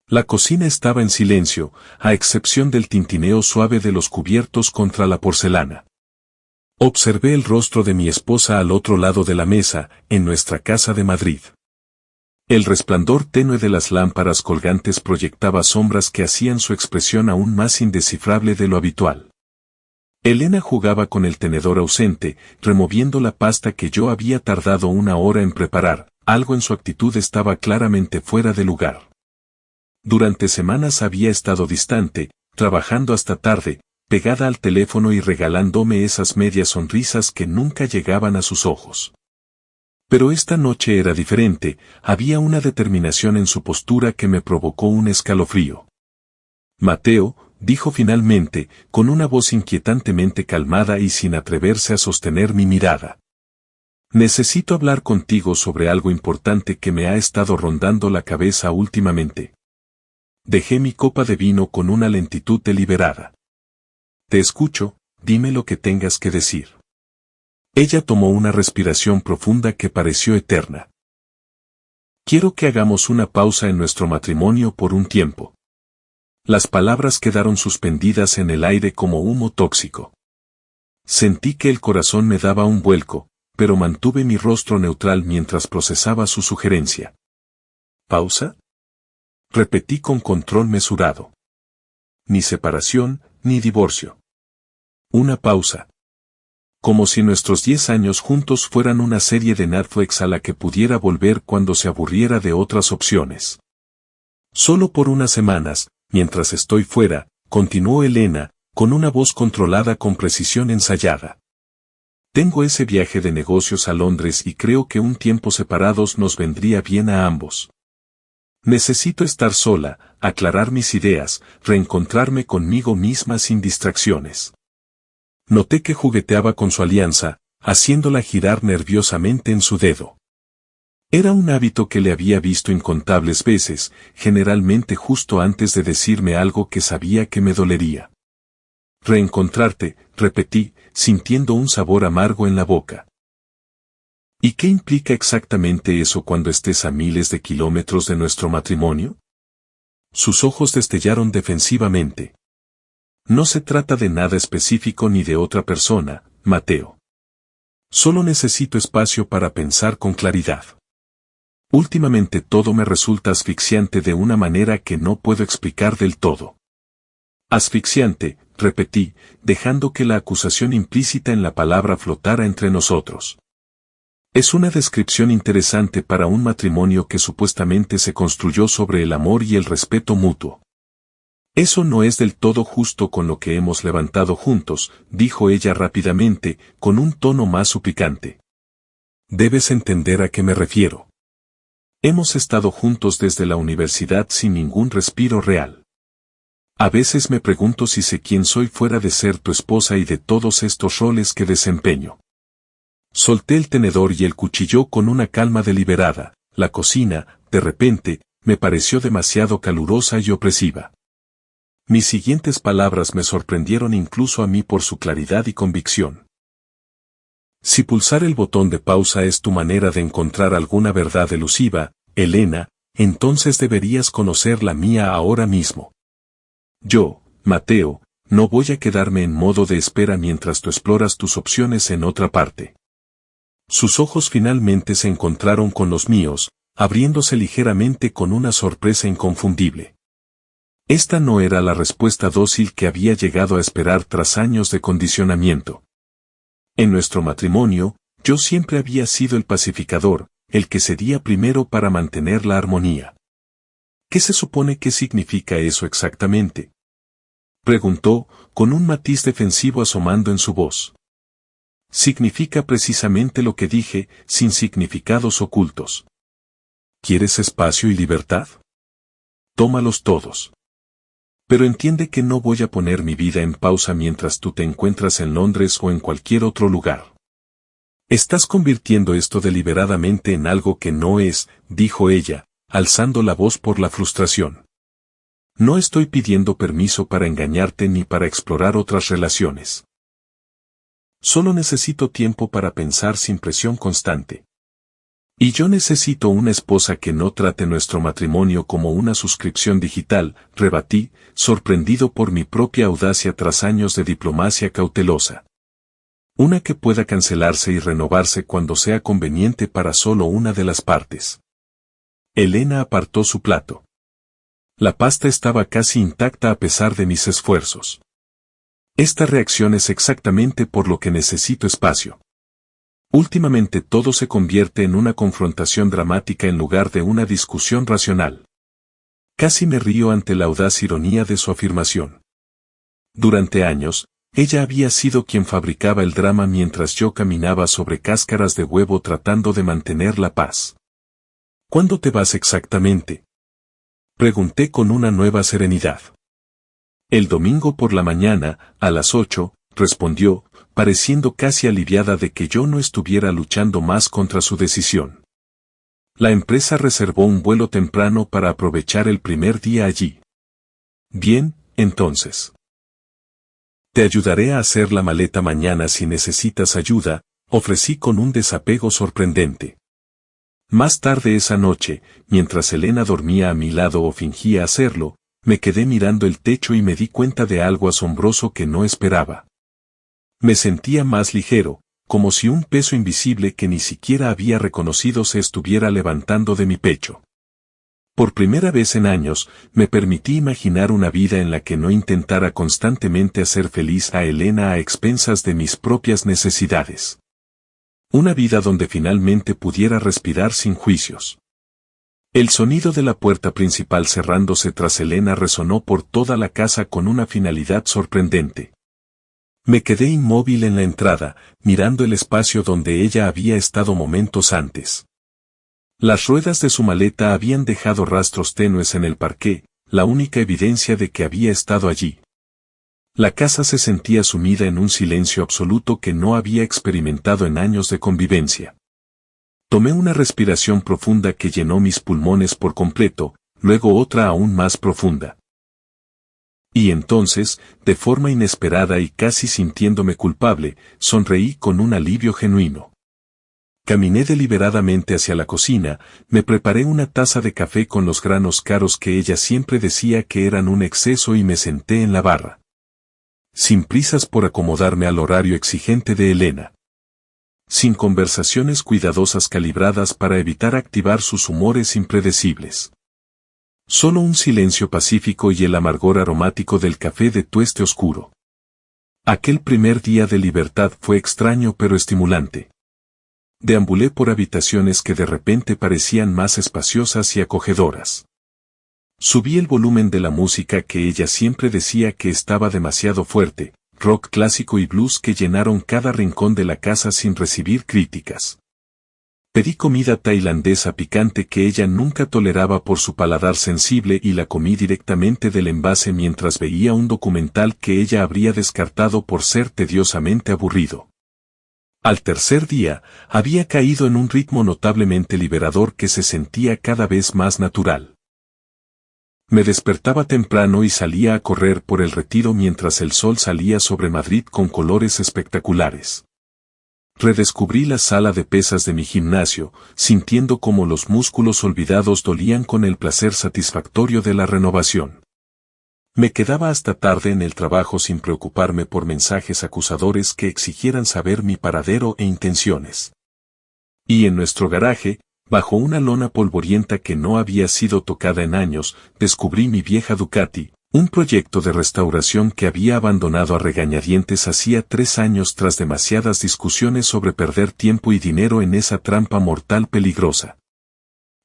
La cocina estaba en silencio, a excepción del tintineo suave de los cubiertos contra la porcelana. Observé el rostro de mi esposa al otro lado de la mesa, en nuestra casa de Madrid. El resplandor tenue de las lámparas colgantes proyectaba sombras que hacían su expresión aún más indescifrable de lo habitual. Elena jugaba con el tenedor ausente, removiendo la pasta que yo había tardado 1 hora en preparar. Algo en su actitud estaba claramente fuera de lugar. Durante semanas había estado distante, trabajando hasta tarde, pegada al teléfono y regalándome esas medias sonrisas que nunca llegaban a sus ojos. Pero esta noche era diferente, había una determinación en su postura que me provocó un escalofrío. Mateo, dijo finalmente, con una voz inquietantemente calmada y sin atreverse a sostener mi mirada. Necesito hablar contigo sobre algo importante que me ha estado rondando la cabeza últimamente. Dejé mi copa de vino con una lentitud deliberada. Te escucho, dime lo que tengas que decir. Ella tomó una respiración profunda que pareció eterna. Quiero que hagamos una pausa en nuestro matrimonio por un tiempo. Las palabras quedaron suspendidas en el aire como humo tóxico. Sentí que el corazón me daba un vuelco, pero mantuve mi rostro neutral mientras procesaba su sugerencia. ¿Pausa? Repetí con control mesurado. Ni separación, ni divorcio. Una pausa. Como si nuestros 10 años juntos fueran una serie de Netflix a la que pudiera volver cuando se aburriera de otras opciones. Solo por unas semanas, mientras estoy fuera, continuó Elena, con una voz controlada con precisión ensayada. Tengo ese viaje de negocios a Londres y creo que un tiempo separados nos vendría bien a ambos. Necesito estar sola, aclarar mis ideas, reencontrarme conmigo misma sin distracciones. Noté que jugueteaba con su alianza, haciéndola girar nerviosamente en su dedo. Era un hábito que le había visto incontables veces, generalmente justo antes de decirme algo que sabía que me dolería. Reencontrarte, repetí, sintiendo un sabor amargo en la boca. ¿Y qué implica exactamente eso cuando estés a miles de kilómetros de nuestro matrimonio? Sus ojos destellaron defensivamente. No se trata de nada específico ni de otra persona, Mateo. Solo necesito espacio para pensar con claridad. Últimamente todo me resulta asfixiante de una manera que no puedo explicar del todo. Asfixiante, repetí, dejando que la acusación implícita en la palabra flotara entre nosotros. Es una descripción interesante para un matrimonio que supuestamente se construyó sobre el amor y el respeto mutuo. Eso no es del todo justo con lo que hemos levantado juntos, dijo ella rápidamente, con un tono más suplicante. Debes entender a qué me refiero. Hemos estado juntos desde la universidad sin ningún respiro real. A veces me pregunto si sé quién soy fuera de ser tu esposa y de todos estos roles que desempeño. Solté el tenedor y el cuchillo con una calma deliberada. La cocina, de repente, me pareció demasiado calurosa y opresiva. Mis siguientes palabras me sorprendieron incluso a mí por su claridad y convicción. Si pulsar el botón de pausa es tu manera de encontrar alguna verdad elusiva, Elena, entonces deberías conocer la mía ahora mismo. Yo, Mateo, no voy a quedarme en modo de espera mientras tú exploras tus opciones en otra parte. Sus ojos finalmente se encontraron con los míos, abriéndose ligeramente con una sorpresa inconfundible. Esta no era la respuesta dócil que había llegado a esperar tras años de condicionamiento. En nuestro matrimonio, yo siempre había sido el pacificador, el que cedía primero para mantener la armonía. ¿Qué se supone que significa eso exactamente?, preguntó, con un matiz defensivo asomando en su voz. Significa precisamente lo que dije, sin significados ocultos. ¿Quieres espacio y libertad? Tómalos todos. Pero entiende que no voy a poner mi vida en pausa mientras tú te encuentras en Londres o en cualquier otro lugar. Estás convirtiendo esto deliberadamente en algo que no es, dijo ella, alzando la voz por la frustración. No estoy pidiendo permiso para engañarte ni para explorar otras relaciones. Solo necesito tiempo para pensar sin presión constante. Y yo necesito una esposa que no trate nuestro matrimonio como una suscripción digital, rebatí, sorprendido por mi propia audacia tras años de diplomacia cautelosa. Una que pueda cancelarse y renovarse cuando sea conveniente para solo una de las partes. Elena apartó su plato. La pasta estaba casi intacta a pesar de mis esfuerzos. Esta reacción es exactamente por lo que necesito espacio. Últimamente todo se convierte en una confrontación dramática en lugar de una discusión racional. Casi me río ante la audaz ironía de su afirmación. Durante años, ella había sido quien fabricaba el drama mientras yo caminaba sobre cáscaras de huevo tratando de mantener la paz. ¿Cuándo te vas exactamente?, pregunté con una nueva serenidad. El domingo por la mañana, a las 8, respondió, pareciendo casi aliviada de que yo no estuviera luchando más contra su decisión. La empresa reservó un vuelo temprano para aprovechar el primer día allí. Bien, entonces. Te ayudaré a hacer la maleta mañana si necesitas ayuda, ofrecí con un desapego sorprendente. Más tarde esa noche, mientras Elena dormía a mi lado o fingía hacerlo, me quedé mirando el techo y me di cuenta de algo asombroso que no esperaba. Me sentía más ligero, como si un peso invisible que ni siquiera había reconocido se estuviera levantando de mi pecho. Por primera vez en años, me permití imaginar una vida en la que no intentara constantemente hacer feliz a Elena a expensas de mis propias necesidades. Una vida donde finalmente pudiera respirar sin juicios. El sonido de la puerta principal cerrándose tras Elena resonó por toda la casa con una finalidad sorprendente. Me quedé inmóvil en la entrada, mirando el espacio donde ella había estado momentos antes. Las ruedas de su maleta habían dejado rastros tenues en el parqué, la única evidencia de que había estado allí. La casa se sentía sumida en un silencio absoluto que no había experimentado en años de convivencia. Tomé una respiración profunda que llenó mis pulmones por completo, luego otra aún más profunda. Y entonces, de forma inesperada y casi sintiéndome culpable, sonreí con un alivio genuino. Caminé deliberadamente hacia la cocina, me preparé una taza de café con los granos caros que ella siempre decía que eran un exceso y me senté en la barra. Sin prisas por acomodarme al horario exigente de Elena. Sin conversaciones cuidadosas calibradas para evitar activar sus humores impredecibles. Solo un silencio pacífico y el amargor aromático del café de tueste oscuro. Aquel primer día de libertad fue extraño pero estimulante. Deambulé por habitaciones que de repente parecían más espaciosas y acogedoras. Subí el volumen de la música que ella siempre decía que estaba demasiado fuerte, rock clásico y blues que llenaron cada rincón de la casa sin recibir críticas. Pedí comida tailandesa picante que ella nunca toleraba por su paladar sensible y la comí directamente del envase mientras veía un documental que ella habría descartado por ser tediosamente aburrido. Al tercer día, había caído en un ritmo notablemente liberador que se sentía cada vez más natural. Me despertaba temprano y salía a correr por el Retiro mientras el sol salía sobre Madrid con colores espectaculares. Redescubrí la sala de pesas de mi gimnasio, sintiendo cómo los músculos olvidados dolían con el placer satisfactorio de la renovación. Me quedaba hasta tarde en el trabajo sin preocuparme por mensajes acusadores que exigieran saber mi paradero e intenciones. Y en nuestro garaje, bajo una lona polvorienta que no había sido tocada en años, descubrí mi vieja Ducati, un proyecto de restauración que había abandonado a regañadientes hacía 3 años tras demasiadas discusiones sobre perder tiempo y dinero en esa trampa mortal peligrosa.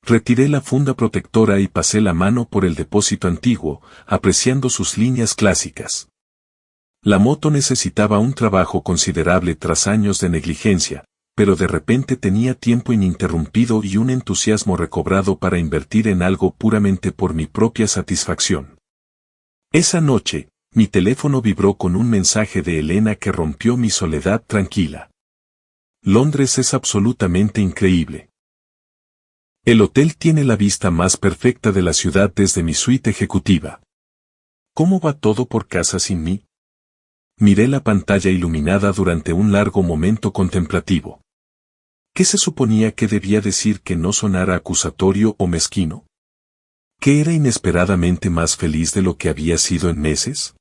Retiré la funda protectora y pasé la mano por el depósito antiguo, apreciando sus líneas clásicas. La moto necesitaba un trabajo considerable tras años de negligencia, pero de repente tenía tiempo ininterrumpido y un entusiasmo recobrado para invertir en algo puramente por mi propia satisfacción. Esa noche, mi teléfono vibró con un mensaje de Elena que rompió mi soledad tranquila. Londres es absolutamente increíble. El hotel tiene la vista más perfecta de la ciudad desde mi suite ejecutiva. ¿Cómo va todo por casa sin mí? Miré la pantalla iluminada durante un largo momento contemplativo. ¿Qué se suponía que debía decir que no sonara acusatorio o mezquino? ¿Que era inesperadamente más feliz de lo que había sido en meses?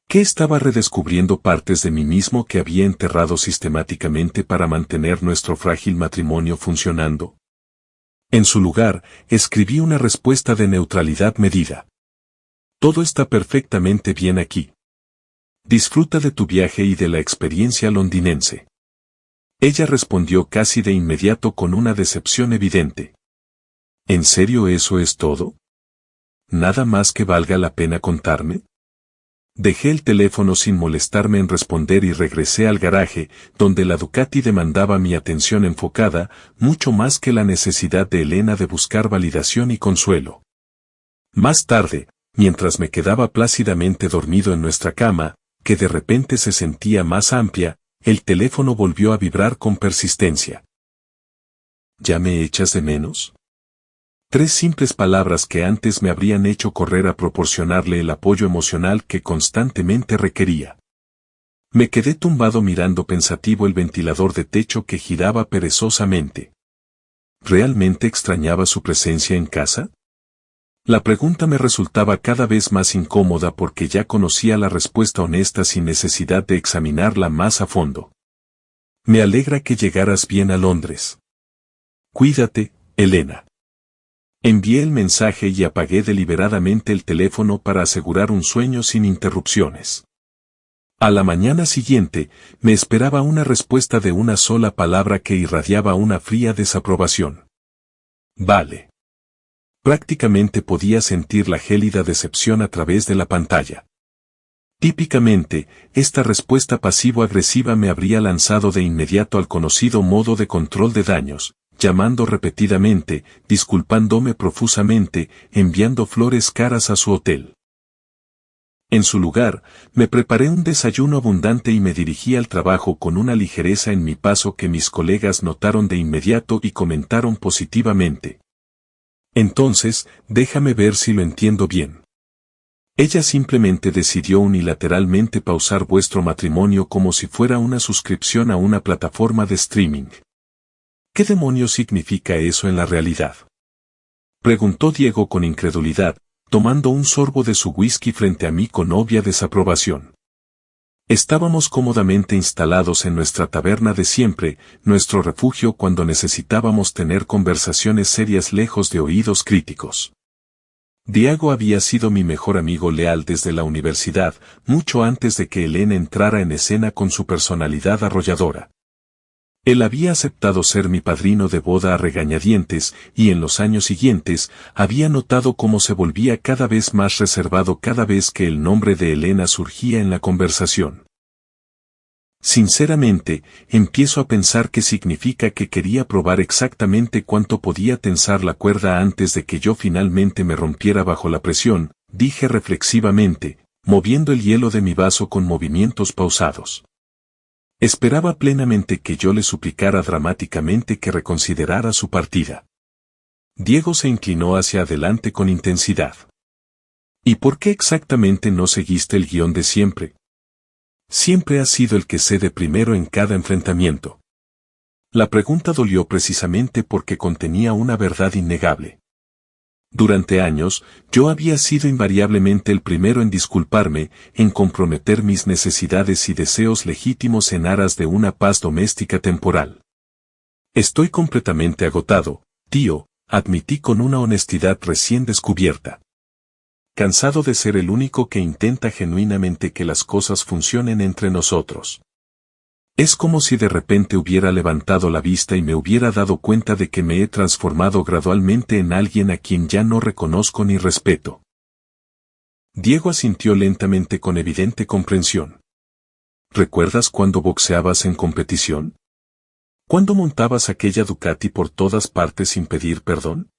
¿Que estaba redescubriendo partes de mí mismo que había enterrado sistemáticamente para mantener nuestro frágil matrimonio funcionando? En su lugar, escribí una respuesta de neutralidad medida. Todo está perfectamente bien aquí. Disfruta de tu viaje y de la experiencia londinense. Ella respondió casi de inmediato con una decepción evidente. ¿En serio eso es todo? ¿Nada más que valga la pena contarme? Dejé el teléfono sin molestarme en responder y regresé al garaje, donde la Ducati demandaba mi atención enfocada, mucho más que la necesidad de Elena de buscar validación y consuelo. Más tarde, mientras me quedaba plácidamente dormido en nuestra cama, que de repente se sentía más amplia, el teléfono volvió a vibrar con persistencia. ¿Ya me echas de menos? 3 simples palabras que antes me habrían hecho correr a proporcionarle el apoyo emocional que constantemente requería. Me quedé tumbado mirando pensativo el ventilador de techo que giraba perezosamente. ¿Realmente extrañaba su presencia en casa? La pregunta me resultaba cada vez más incómoda porque ya conocía la respuesta honesta sin necesidad de examinarla más a fondo. Me alegra que llegaras bien a Londres. Cuídate, Elena. Envié el mensaje y apagué deliberadamente el teléfono para asegurar un sueño sin interrupciones. A la mañana siguiente, me esperaba una respuesta de una sola palabra que irradiaba una fría desaprobación. Vale. Prácticamente podía sentir la gélida decepción a través de la pantalla. Típicamente, esta respuesta pasivo-agresiva me habría lanzado de inmediato al conocido modo de control de daños, llamando repetidamente, disculpándome profusamente, enviando flores caras a su hotel. En su lugar, me preparé un desayuno abundante y me dirigí al trabajo con una ligereza en mi paso que mis colegas notaron de inmediato y comentaron positivamente. Entonces, déjame ver si lo entiendo bien. Ella simplemente decidió unilateralmente pausar vuestro matrimonio como si fuera una suscripción a una plataforma de streaming. ¿Qué demonios significa eso en la realidad? Preguntó Diego con incredulidad, tomando un sorbo de su whisky frente a mí con obvia desaprobación. Estábamos cómodamente instalados en nuestra taberna de siempre, nuestro refugio cuando necesitábamos tener conversaciones serias lejos de oídos críticos. Diego había sido mi mejor amigo leal desde la universidad, mucho antes de que Elena entrara en escena con su personalidad arrolladora. Él había aceptado ser mi padrino de boda a regañadientes, y en los años siguientes, había notado cómo se volvía cada vez más reservado cada vez que el nombre de Elena surgía en la conversación. Sinceramente, empiezo a pensar que significa que quería probar exactamente cuánto podía tensar la cuerda antes de que yo finalmente me rompiera bajo la presión, dije reflexivamente, moviendo el hielo de mi vaso con movimientos pausados. Esperaba plenamente que yo le suplicara dramáticamente que reconsiderara su partida. Diego se inclinó hacia adelante con intensidad. ¿Y por qué exactamente no seguiste el guión de siempre? Siempre has sido el que cede primero en cada enfrentamiento. La pregunta dolió precisamente porque contenía una verdad innegable. Durante años, yo había sido invariablemente el primero en disculparme, en comprometer mis necesidades y deseos legítimos en aras de una paz doméstica temporal. Estoy completamente agotado, tío, admití con una honestidad recién descubierta. Cansado de ser el único que intenta genuinamente que las cosas funcionen entre nosotros. Es como si de repente hubiera levantado la vista y me hubiera dado cuenta de que me he transformado gradualmente en alguien a quien ya no reconozco ni respeto. Diego asintió lentamente con evidente comprensión. ¿Recuerdas cuando boxeabas en competición? ¿Cuándo montabas aquella Ducati por todas partes sin pedir perdón?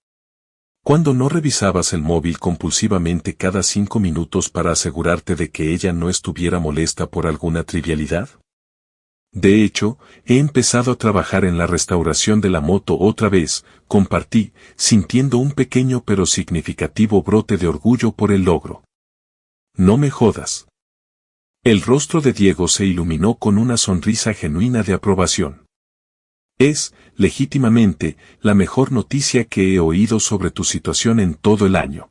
¿Cuándo no revisabas el móvil compulsivamente cada 5 minutos para asegurarte de que ella no estuviera molesta por alguna trivialidad? De hecho, he empezado a trabajar en la restauración de la moto otra vez, compartí, sintiendo un pequeño pero significativo brote de orgullo por el logro. No me jodas. El rostro de Diego se iluminó con una sonrisa genuina de aprobación. Es, legítimamente, la mejor noticia que he oído sobre tu situación en todo el año.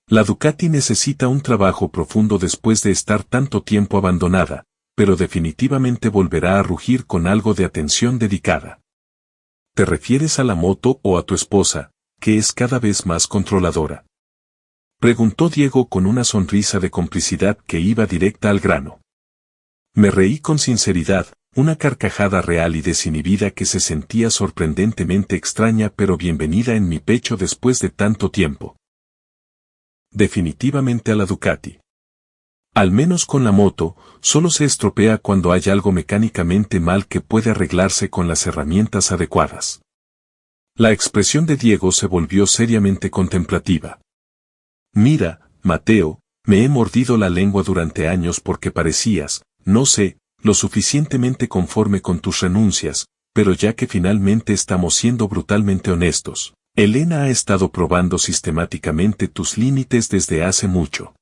La Ducati necesita un trabajo profundo después de estar tanto tiempo abandonada, pero definitivamente volverá a rugir con algo de atención dedicada. ¿Te refieres a la moto o a tu esposa, que es cada vez más controladora?, preguntó Diego con una sonrisa de complicidad que iba directa al grano. Me reí con sinceridad, una carcajada real y desinhibida que se sentía sorprendentemente extraña pero bienvenida en mi pecho después de tanto tiempo. Definitivamente a la Ducati. Al menos con la moto, solo se estropea cuando hay algo mecánicamente mal que puede arreglarse con las herramientas adecuadas. La expresión de Diego se volvió seriamente contemplativa. Mira, Mateo, me he mordido la lengua durante años porque parecías, no sé, lo suficientemente conforme con tus renuncias, pero ya que finalmente estamos siendo brutalmente honestos, Elena ha estado probando sistemáticamente tus límites desde hace mucho.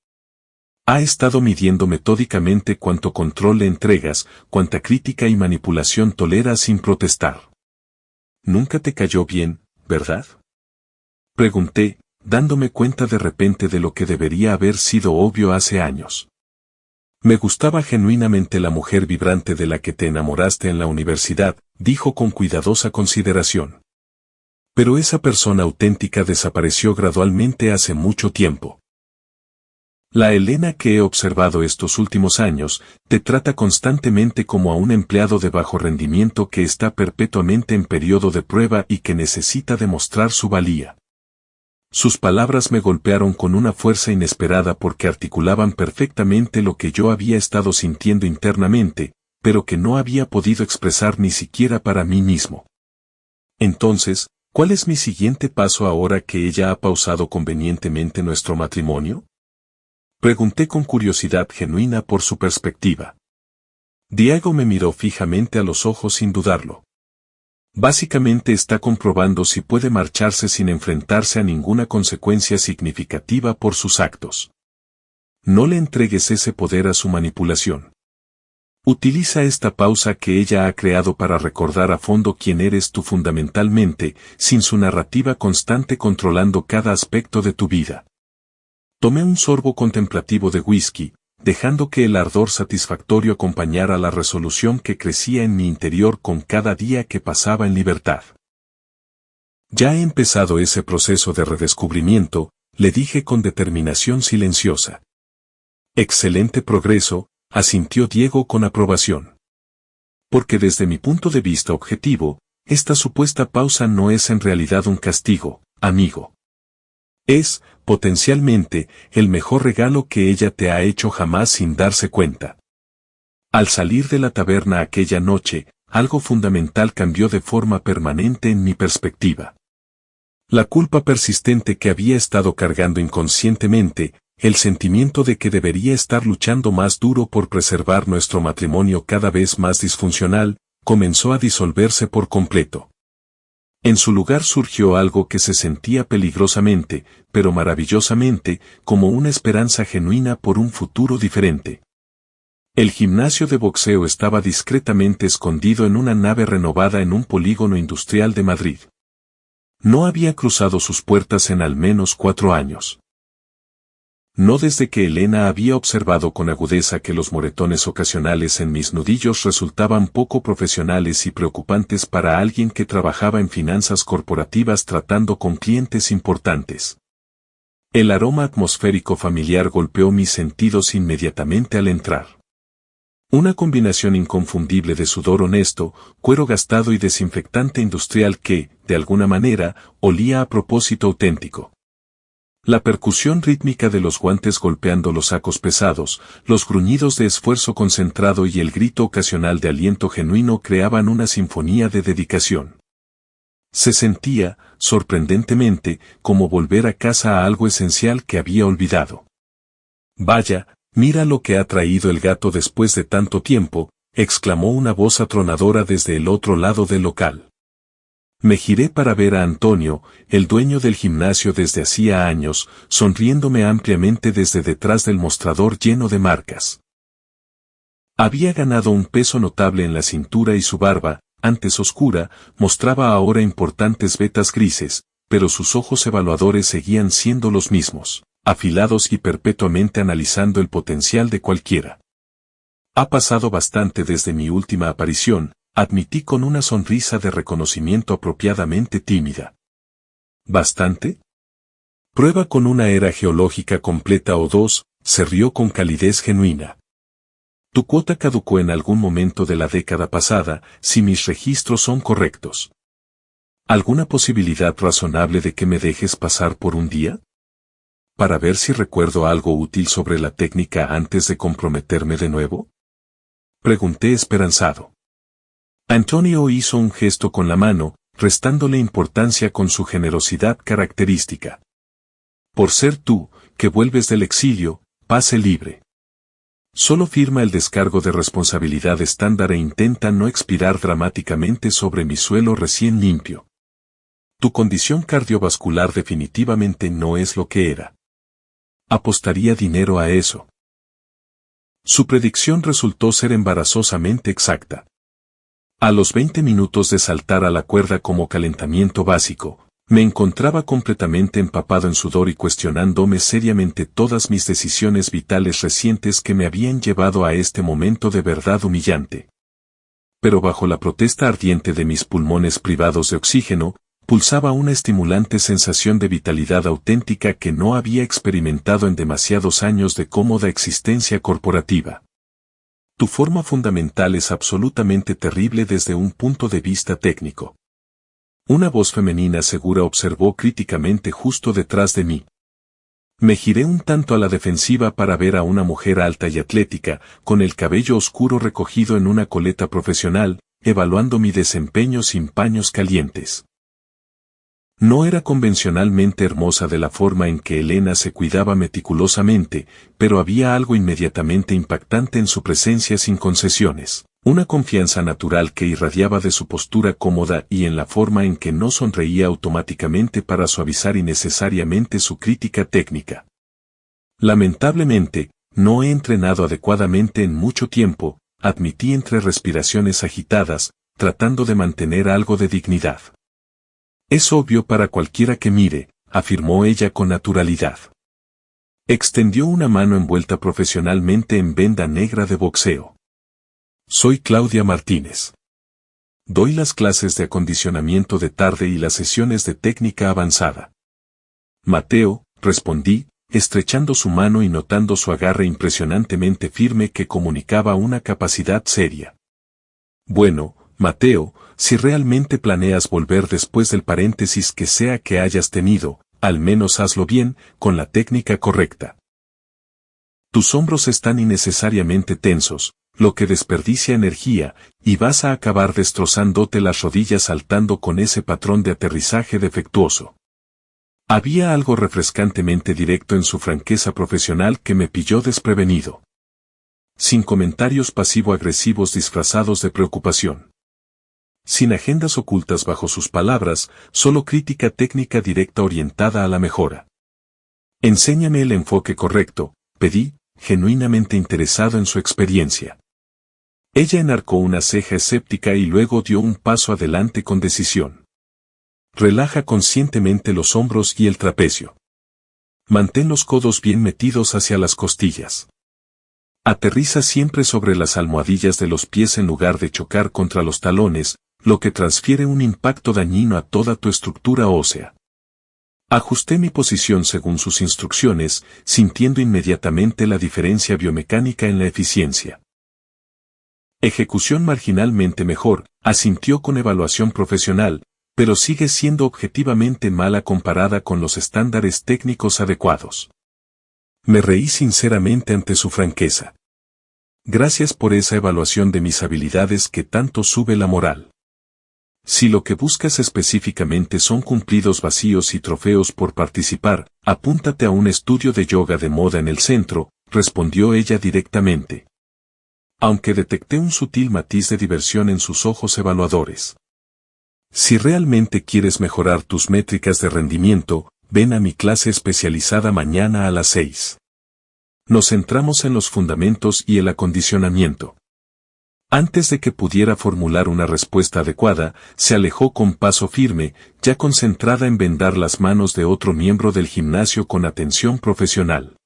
Ha estado midiendo metódicamente cuánto control le entregas, cuánta crítica y manipulación toleras sin protestar. Nunca te cayó bien, ¿verdad?, pregunté, dándome cuenta de repente de lo que debería haber sido obvio hace años. Me gustaba genuinamente la mujer vibrante de la que te enamoraste en la universidad, dijo con cuidadosa consideración. Pero esa persona auténtica desapareció gradualmente hace mucho tiempo. La Elena que he observado estos últimos años, te trata constantemente como a un empleado de bajo rendimiento que está perpetuamente en periodo de prueba y que necesita demostrar su valía. Sus palabras me golpearon con una fuerza inesperada porque articulaban perfectamente lo que yo había estado sintiendo internamente, pero que no había podido expresar ni siquiera para mí mismo. Entonces, ¿cuál es mi siguiente paso ahora que ella ha pausado convenientemente nuestro matrimonio?, pregunté con curiosidad genuina por su perspectiva. Diego me miró fijamente a los ojos sin dudarlo. Básicamente está comprobando si puede marcharse sin enfrentarse a ninguna consecuencia significativa por sus actos. No le entregues ese poder a su manipulación. Utiliza esta pausa que ella ha creado para recordar a fondo quién eres tú fundamentalmente, sin su narrativa constante controlando cada aspecto de tu vida. Tomé un sorbo contemplativo de whisky, dejando que el ardor satisfactorio acompañara la resolución que crecía en mi interior con cada día que pasaba en libertad. Ya he empezado ese proceso de redescubrimiento, le dije con determinación silenciosa. Excelente progreso, asintió Diego con aprobación. Porque desde mi punto de vista objetivo, esta supuesta pausa no es en realidad un castigo, amigo. Es, potencialmente, el mejor regalo que ella te ha hecho jamás sin darse cuenta. Al salir de la taberna aquella noche, algo fundamental cambió de forma permanente en mi perspectiva. La culpa persistente que había estado cargando inconscientemente, el sentimiento de que debería estar luchando más duro por preservar nuestro matrimonio cada vez más disfuncional, comenzó a disolverse por completo. En su lugar surgió algo que se sentía peligrosamente, pero maravillosamente, como una esperanza genuina por un futuro diferente. El gimnasio de boxeo estaba discretamente escondido en una nave renovada en un polígono industrial de Madrid. No había cruzado sus puertas en al menos 4 años. No desde que Elena había observado con agudeza que los moretones ocasionales en mis nudillos resultaban poco profesionales y preocupantes para alguien que trabajaba en finanzas corporativas tratando con clientes importantes. El aroma atmosférico familiar golpeó mis sentidos inmediatamente al entrar. Una combinación inconfundible de sudor honesto, cuero gastado y desinfectante industrial que, de alguna manera, olía a propósito auténtico. La percusión rítmica de los guantes golpeando los sacos pesados, los gruñidos de esfuerzo concentrado y el grito ocasional de aliento genuino creaban una sinfonía de dedicación. Se sentía, sorprendentemente, como volver a casa a algo esencial que había olvidado. Vaya, mira lo que ha traído el gato después de tanto tiempo, exclamó una voz atronadora desde el otro lado del local. Me giré para ver a Antonio, el dueño del gimnasio desde hacía años, sonriéndome ampliamente desde detrás del mostrador lleno de marcas. Había ganado un peso notable en la cintura y su barba, antes oscura, mostraba ahora importantes vetas grises, pero sus ojos evaluadores seguían siendo los mismos, afilados y perpetuamente analizando el potencial de cualquiera. Ha pasado bastante desde mi última aparición, admití con una sonrisa de reconocimiento apropiadamente tímida. ¿Bastante? Prueba con una era geológica completa o dos, se rió con calidez genuina. Tu cuota caducó en algún momento de la década pasada, si mis registros son correctos. ¿Alguna posibilidad razonable de que me dejes pasar por un día? Para ver si recuerdo algo útil sobre la técnica antes de comprometerme de nuevo. Pregunté esperanzado. Antonio hizo un gesto con la mano, restándole importancia con su generosidad característica. Por ser tú, que vuelves del exilio, pase libre. Solo firma el descargo de responsabilidad estándar e intenta no expirar dramáticamente sobre mi suelo recién limpio. Tu condición cardiovascular definitivamente no es lo que era. Apostaría dinero a eso. Su predicción resultó ser embarazosamente exacta. A los 20 minutos de saltar a la cuerda como calentamiento básico, me encontraba completamente empapado en sudor y cuestionándome seriamente todas mis decisiones vitales recientes que me habían llevado a este momento de verdad humillante. Pero bajo la protesta ardiente de mis pulmones privados de oxígeno, pulsaba una estimulante sensación de vitalidad auténtica que no había experimentado en demasiados años de cómoda existencia corporativa. Tu forma fundamental es absolutamente terrible desde un punto de vista técnico. Una voz femenina segura observó críticamente justo detrás de mí. Me giré un tanto a la defensiva para ver a una mujer alta y atlética, con el cabello oscuro recogido en una coleta profesional, evaluando mi desempeño sin paños calientes. No era convencionalmente hermosa de la forma en que Elena se cuidaba meticulosamente, pero había algo inmediatamente impactante en su presencia sin concesiones, una confianza natural que irradiaba de su postura cómoda y en la forma en que no sonreía automáticamente para suavizar innecesariamente su crítica técnica. Lamentablemente, no he entrenado adecuadamente en mucho tiempo, admití entre respiraciones agitadas, tratando de mantener algo de dignidad. Es obvio para cualquiera que mire, afirmó ella con naturalidad. Extendió una mano envuelta profesionalmente en venda negra de boxeo. Soy Claudia Martínez. Doy las clases de acondicionamiento de tarde y las sesiones de técnica avanzada. Mateo, respondí, estrechando su mano y notando su agarre impresionantemente firme que comunicaba una capacidad seria. Bueno, Mateo, si realmente planeas volver después del paréntesis que sea que hayas tenido, al menos hazlo bien, con la técnica correcta. Tus hombros están innecesariamente tensos, lo que desperdicia energía, y vas a acabar destrozándote las rodillas saltando con ese patrón de aterrizaje defectuoso. Había algo refrescantemente directo en su franqueza profesional que me pilló desprevenido. Sin comentarios pasivo-agresivos disfrazados de preocupación. Sin agendas ocultas bajo sus palabras, solo crítica técnica directa orientada a la mejora. Enséñame el enfoque correcto, pedí, genuinamente interesado en su experiencia. Ella enarcó una ceja escéptica y luego dio un paso adelante con decisión. Relaja conscientemente los hombros y el trapecio. Mantén los codos bien metidos hacia las costillas. Aterriza siempre sobre las almohadillas de los pies en lugar de chocar contra los talones, lo que transfiere un impacto dañino a toda tu estructura ósea. Ajusté mi posición según sus instrucciones, sintiendo inmediatamente la diferencia biomecánica en la eficiencia. Ejecución marginalmente mejor, asintió con evaluación profesional, pero sigue siendo objetivamente mala comparada con los estándares técnicos adecuados. Me reí sinceramente ante su franqueza. Gracias por esa evaluación de mis habilidades que tanto sube la moral. Si lo que buscas específicamente son cumplidos vacíos y trofeos por participar, apúntate a un estudio de yoga de moda en el centro, respondió ella directamente. Aunque detecté un sutil matiz de diversión en sus ojos evaluadores. Si realmente quieres mejorar tus métricas de rendimiento, ven a mi clase especializada mañana a las 6. Nos centramos en los fundamentos y el acondicionamiento. Antes de que pudiera formular una respuesta adecuada, se alejó con paso firme, ya concentrada en vendar las manos de otro miembro del gimnasio con atención profesional.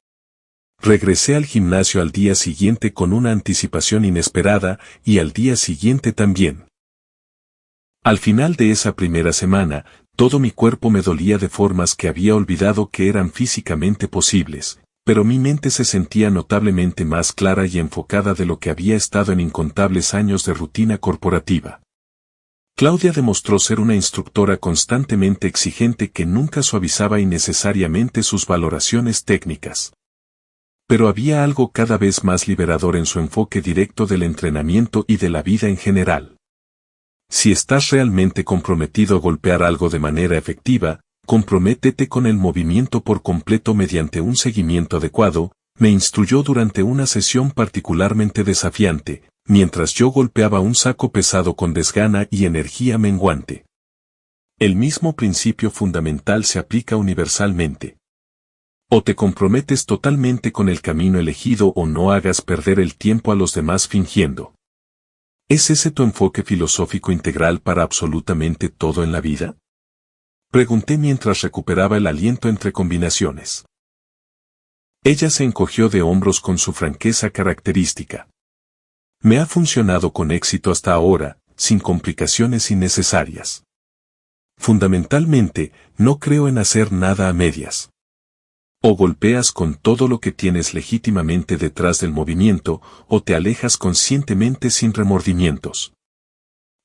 Regresé al gimnasio al día siguiente con una anticipación inesperada, y al día siguiente también. Al final de esa primera semana, todo mi cuerpo me dolía de formas que había olvidado que eran físicamente posibles, pero mi mente se sentía notablemente más clara y enfocada de lo que había estado en incontables años de rutina corporativa. Claudia demostró ser una instructora constantemente exigente que nunca suavizaba innecesariamente sus valoraciones técnicas. Pero había algo cada vez más liberador en su enfoque directo del entrenamiento y de la vida en general. Si estás realmente comprometido a golpear algo de manera efectiva, comprométete con el movimiento por completo mediante un seguimiento adecuado, me instruyó durante una sesión particularmente desafiante, mientras yo golpeaba un saco pesado con desgana y energía menguante. El mismo principio fundamental se aplica universalmente. O te comprometes totalmente con el camino elegido o no hagas perder el tiempo a los demás fingiendo. ¿Es ese tu enfoque filosófico integral para absolutamente todo en la vida? Pregunté mientras recuperaba el aliento entre combinaciones. Ella se encogió de hombros con su franqueza característica. Me ha funcionado con éxito hasta ahora, sin complicaciones innecesarias. Fundamentalmente, no creo en hacer nada a medias. O golpeas con todo lo que tienes legítimamente detrás del movimiento, o te alejas conscientemente sin remordimientos.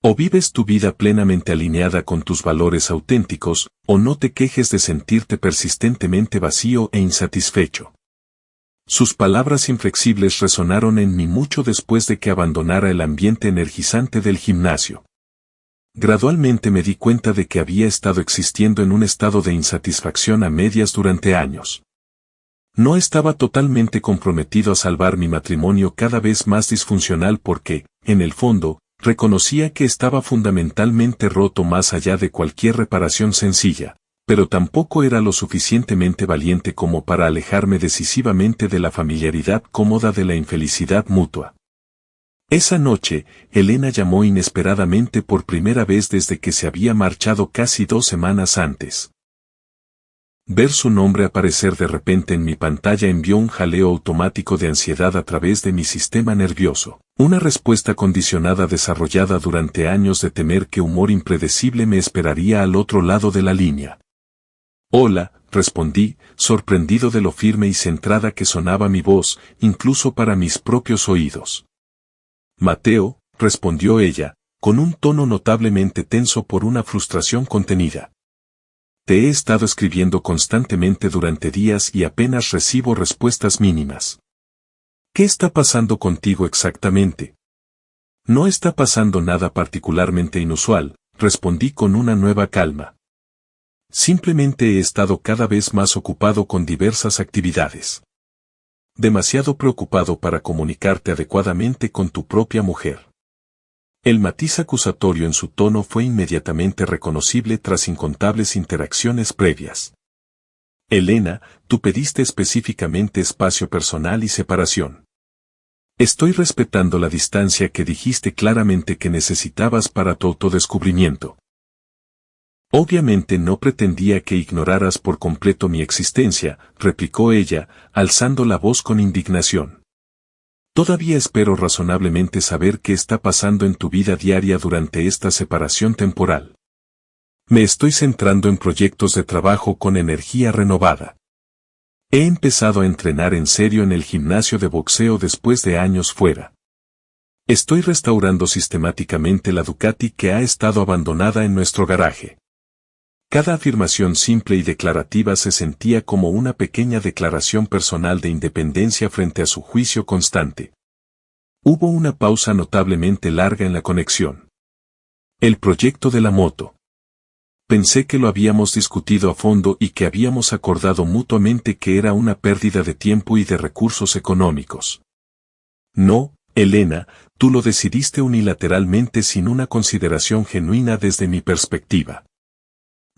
O vives tu vida plenamente alineada con tus valores auténticos, o no te quejes de sentirte persistentemente vacío e insatisfecho. Sus palabras inflexibles resonaron en mí mucho después de que abandonara el ambiente energizante del gimnasio. Gradualmente me di cuenta de que había estado existiendo en un estado de insatisfacción a medias durante años. No estaba totalmente comprometido a salvar mi matrimonio cada vez más disfuncional porque, en el fondo, reconocía que estaba fundamentalmente roto más allá de cualquier reparación sencilla, pero tampoco era lo suficientemente valiente como para alejarme decisivamente de la familiaridad cómoda de la infelicidad mutua. Esa noche, Elena llamó inesperadamente por primera vez desde que se había marchado casi 2 semanas antes. Ver su nombre aparecer de repente en mi pantalla envió un jaleo automático de ansiedad a través de mi sistema nervioso, una respuesta condicionada desarrollada durante años de temer que humor impredecible me esperaría al otro lado de la línea. Hola, respondí, sorprendido de lo firme y centrada que sonaba mi voz, incluso para mis propios oídos. Mateo, respondió ella, con un tono notablemente tenso por una frustración contenida. Te he estado escribiendo constantemente durante días y apenas recibo respuestas mínimas. ¿Qué está pasando contigo exactamente? No está pasando nada particularmente inusual, respondí con una nueva calma. Simplemente he estado cada vez más ocupado con diversas actividades. Demasiado preocupado para comunicarte adecuadamente con tu propia mujer. El matiz acusatorio en su tono fue inmediatamente reconocible tras incontables interacciones previas. Elena, tú pediste específicamente espacio personal y separación. Estoy respetando la distancia que dijiste claramente que necesitabas para tu autodescubrimiento. Obviamente no pretendía que ignoraras por completo mi existencia, replicó ella, alzando la voz con indignación. Todavía espero razonablemente saber qué está pasando en tu vida diaria durante esta separación temporal. Me estoy centrando en proyectos de trabajo con energía renovada. He empezado a entrenar en serio en el gimnasio de boxeo después de años fuera. Estoy restaurando sistemáticamente la Ducati que ha estado abandonada en nuestro garaje. Cada afirmación simple y declarativa se sentía como una pequeña declaración personal de independencia frente a su juicio constante. Hubo una pausa notablemente larga en la conexión. El proyecto de la moto. Pensé que lo habíamos discutido a fondo y que habíamos acordado mutuamente que era una pérdida de tiempo y de recursos económicos. No, Elena, tú lo decidiste unilateralmente sin una consideración genuina desde mi perspectiva.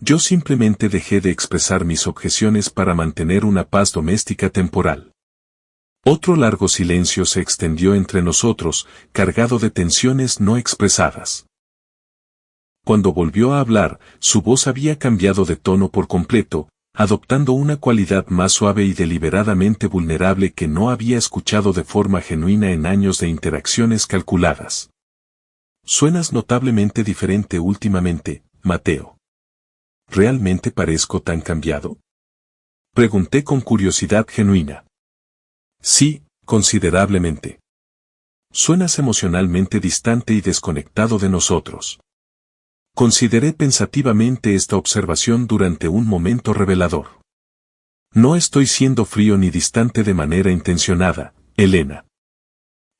Yo simplemente dejé de expresar mis objeciones para mantener una paz doméstica temporal. Otro largo silencio se extendió entre nosotros, cargado de tensiones no expresadas. Cuando volvió a hablar, su voz había cambiado de tono por completo, adoptando una cualidad más suave y deliberadamente vulnerable que no había escuchado de forma genuina en años de interacciones calculadas. Suenas notablemente diferente últimamente, Mateo. ¿Realmente parezco tan cambiado? Pregunté con curiosidad genuina. Sí, considerablemente. Suenas emocionalmente distante y desconectado de nosotros. Consideré pensativamente esta observación durante un momento revelador. No estoy siendo frío ni distante de manera intencionada, Elena.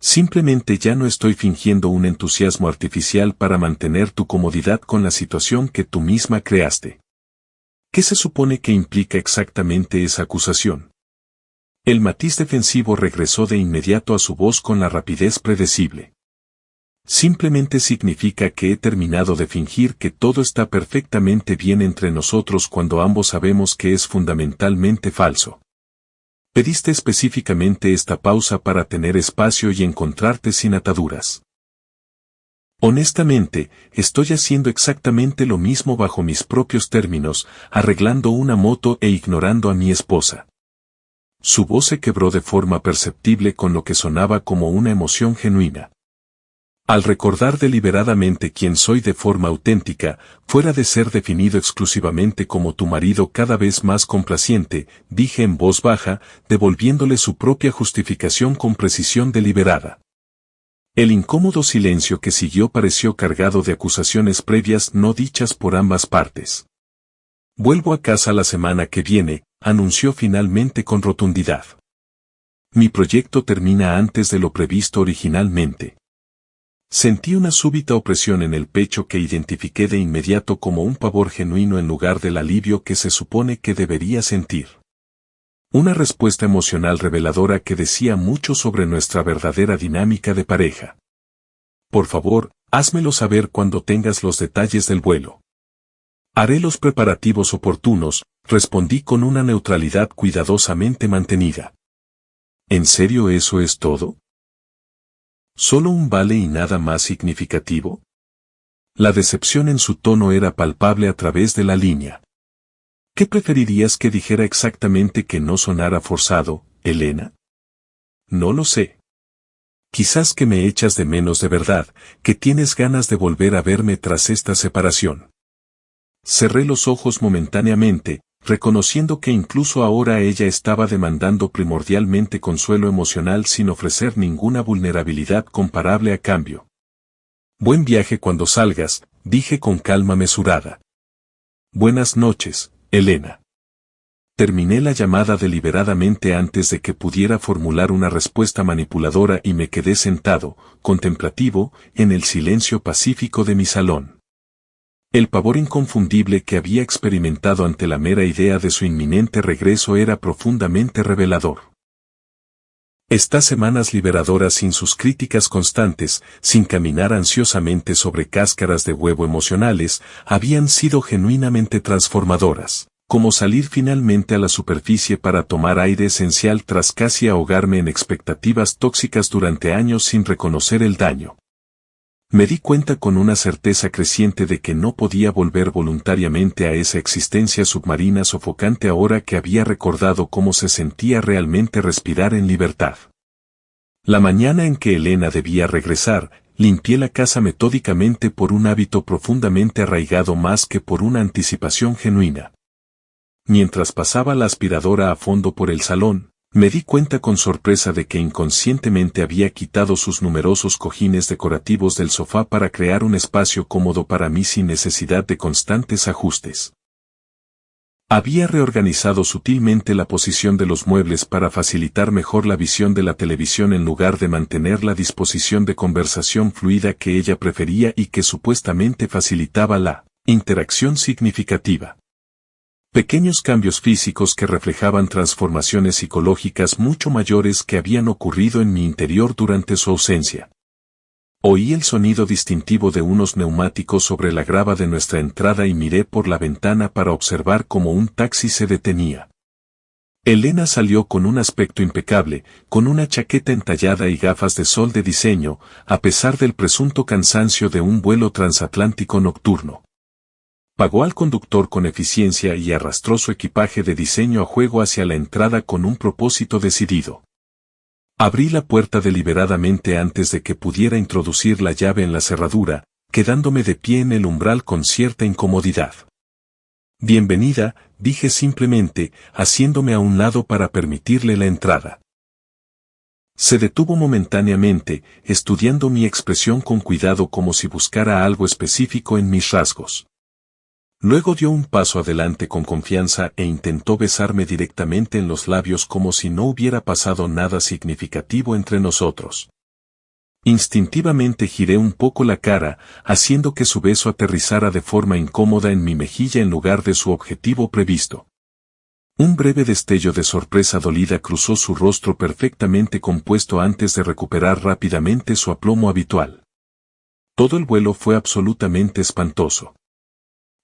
Simplemente ya no estoy fingiendo un entusiasmo artificial para mantener tu comodidad con la situación que tú misma creaste. ¿Qué se supone que implica exactamente esa acusación? El matiz defensivo regresó de inmediato a su voz con la rapidez predecible. Simplemente significa que he terminado de fingir que todo está perfectamente bien entre nosotros cuando ambos sabemos que es fundamentalmente falso. Pediste específicamente esta pausa para tener espacio y encontrarte sin ataduras. Honestamente, estoy haciendo exactamente lo mismo bajo mis propios términos, arreglando una moto e ignorando a mi esposa. Su voz se quebró de forma perceptible con lo que sonaba como una emoción genuina. Al recordar deliberadamente quién soy de forma auténtica, fuera de ser definido exclusivamente como tu marido cada vez más complaciente, dije en voz baja, devolviéndole su propia justificación con precisión deliberada. El incómodo silencio que siguió pareció cargado de acusaciones previas no dichas por ambas partes. Vuelvo a casa la semana que viene, anunció finalmente con rotundidad. Mi proyecto termina antes de lo previsto originalmente. Sentí una súbita opresión en el pecho que identifiqué de inmediato como un pavor genuino en lugar del alivio que se supone que debería sentir. Una respuesta emocional reveladora que decía mucho sobre nuestra verdadera dinámica de pareja. Por favor, házmelo saber cuando tengas los detalles del vuelo. Haré los preparativos oportunos, respondí con una neutralidad cuidadosamente mantenida. ¿En serio eso es todo? ¿Solo un vale y nada más significativo? La decepción en su tono era palpable a través de la línea. ¿Qué preferirías que dijera exactamente que no sonara forzado, Elena? No lo sé. Quizás que me echas de menos de verdad, que tienes ganas de volver a verme tras esta separación. Cerré los ojos momentáneamente, reconociendo que incluso ahora ella estaba demandando primordialmente consuelo emocional sin ofrecer ninguna vulnerabilidad comparable a cambio. Buen viaje cuando salgas, dije con calma mesurada. Buenas noches, Elena. Terminé la llamada deliberadamente antes de que pudiera formular una respuesta manipuladora y me quedé sentado, contemplativo, en el silencio pacífico de mi salón. El pavor inconfundible que había experimentado ante la mera idea de su inminente regreso era profundamente revelador. Estas semanas liberadoras sin sus críticas constantes, sin caminar ansiosamente sobre cáscaras de huevo emocionales, habían sido genuinamente transformadoras, como salir finalmente a la superficie para tomar aire esencial tras casi ahogarme en expectativas tóxicas durante años sin reconocer el daño. Me di cuenta con una certeza creciente de que no podía volver voluntariamente a esa existencia submarina sofocante ahora que había recordado cómo se sentía realmente respirar en libertad. La mañana en que Elena debía regresar, limpié la casa metódicamente por un hábito profundamente arraigado más que por una anticipación genuina. Mientras pasaba la aspiradora a fondo por el salón, me di cuenta con sorpresa de que inconscientemente había quitado sus numerosos cojines decorativos del sofá para crear un espacio cómodo para mí sin necesidad de constantes ajustes. Había reorganizado sutilmente la posición de los muebles para facilitar mejor la visión de la televisión en lugar de mantener la disposición de conversación fluida que ella prefería y que supuestamente facilitaba la interacción significativa. Pequeños cambios físicos que reflejaban transformaciones psicológicas mucho mayores que habían ocurrido en mi interior durante su ausencia. Oí el sonido distintivo de unos neumáticos sobre la grava de nuestra entrada y miré por la ventana para observar cómo un taxi se detenía. Elena salió con un aspecto impecable, con una chaqueta entallada y gafas de sol de diseño, a pesar del presunto cansancio de un vuelo transatlántico nocturno. Pagó al conductor con eficiencia y arrastró su equipaje de diseño a juego hacia la entrada con un propósito decidido. Abrí la puerta deliberadamente antes de que pudiera introducir la llave en la cerradura, quedándome de pie en el umbral con cierta incomodidad. Bienvenida, dije simplemente, haciéndome a un lado para permitirle la entrada. Se detuvo momentáneamente, estudiando mi expresión con cuidado como si buscara algo específico en mis rasgos. Luego dio un paso adelante con confianza e intentó besarme directamente en los labios como si no hubiera pasado nada significativo entre nosotros. Instintivamente giré un poco la cara, haciendo que su beso aterrizara de forma incómoda en mi mejilla en lugar de su objetivo previsto. Un breve destello de sorpresa dolida cruzó su rostro perfectamente compuesto antes de recuperar rápidamente su aplomo habitual. Todo el vuelo fue absolutamente espantoso.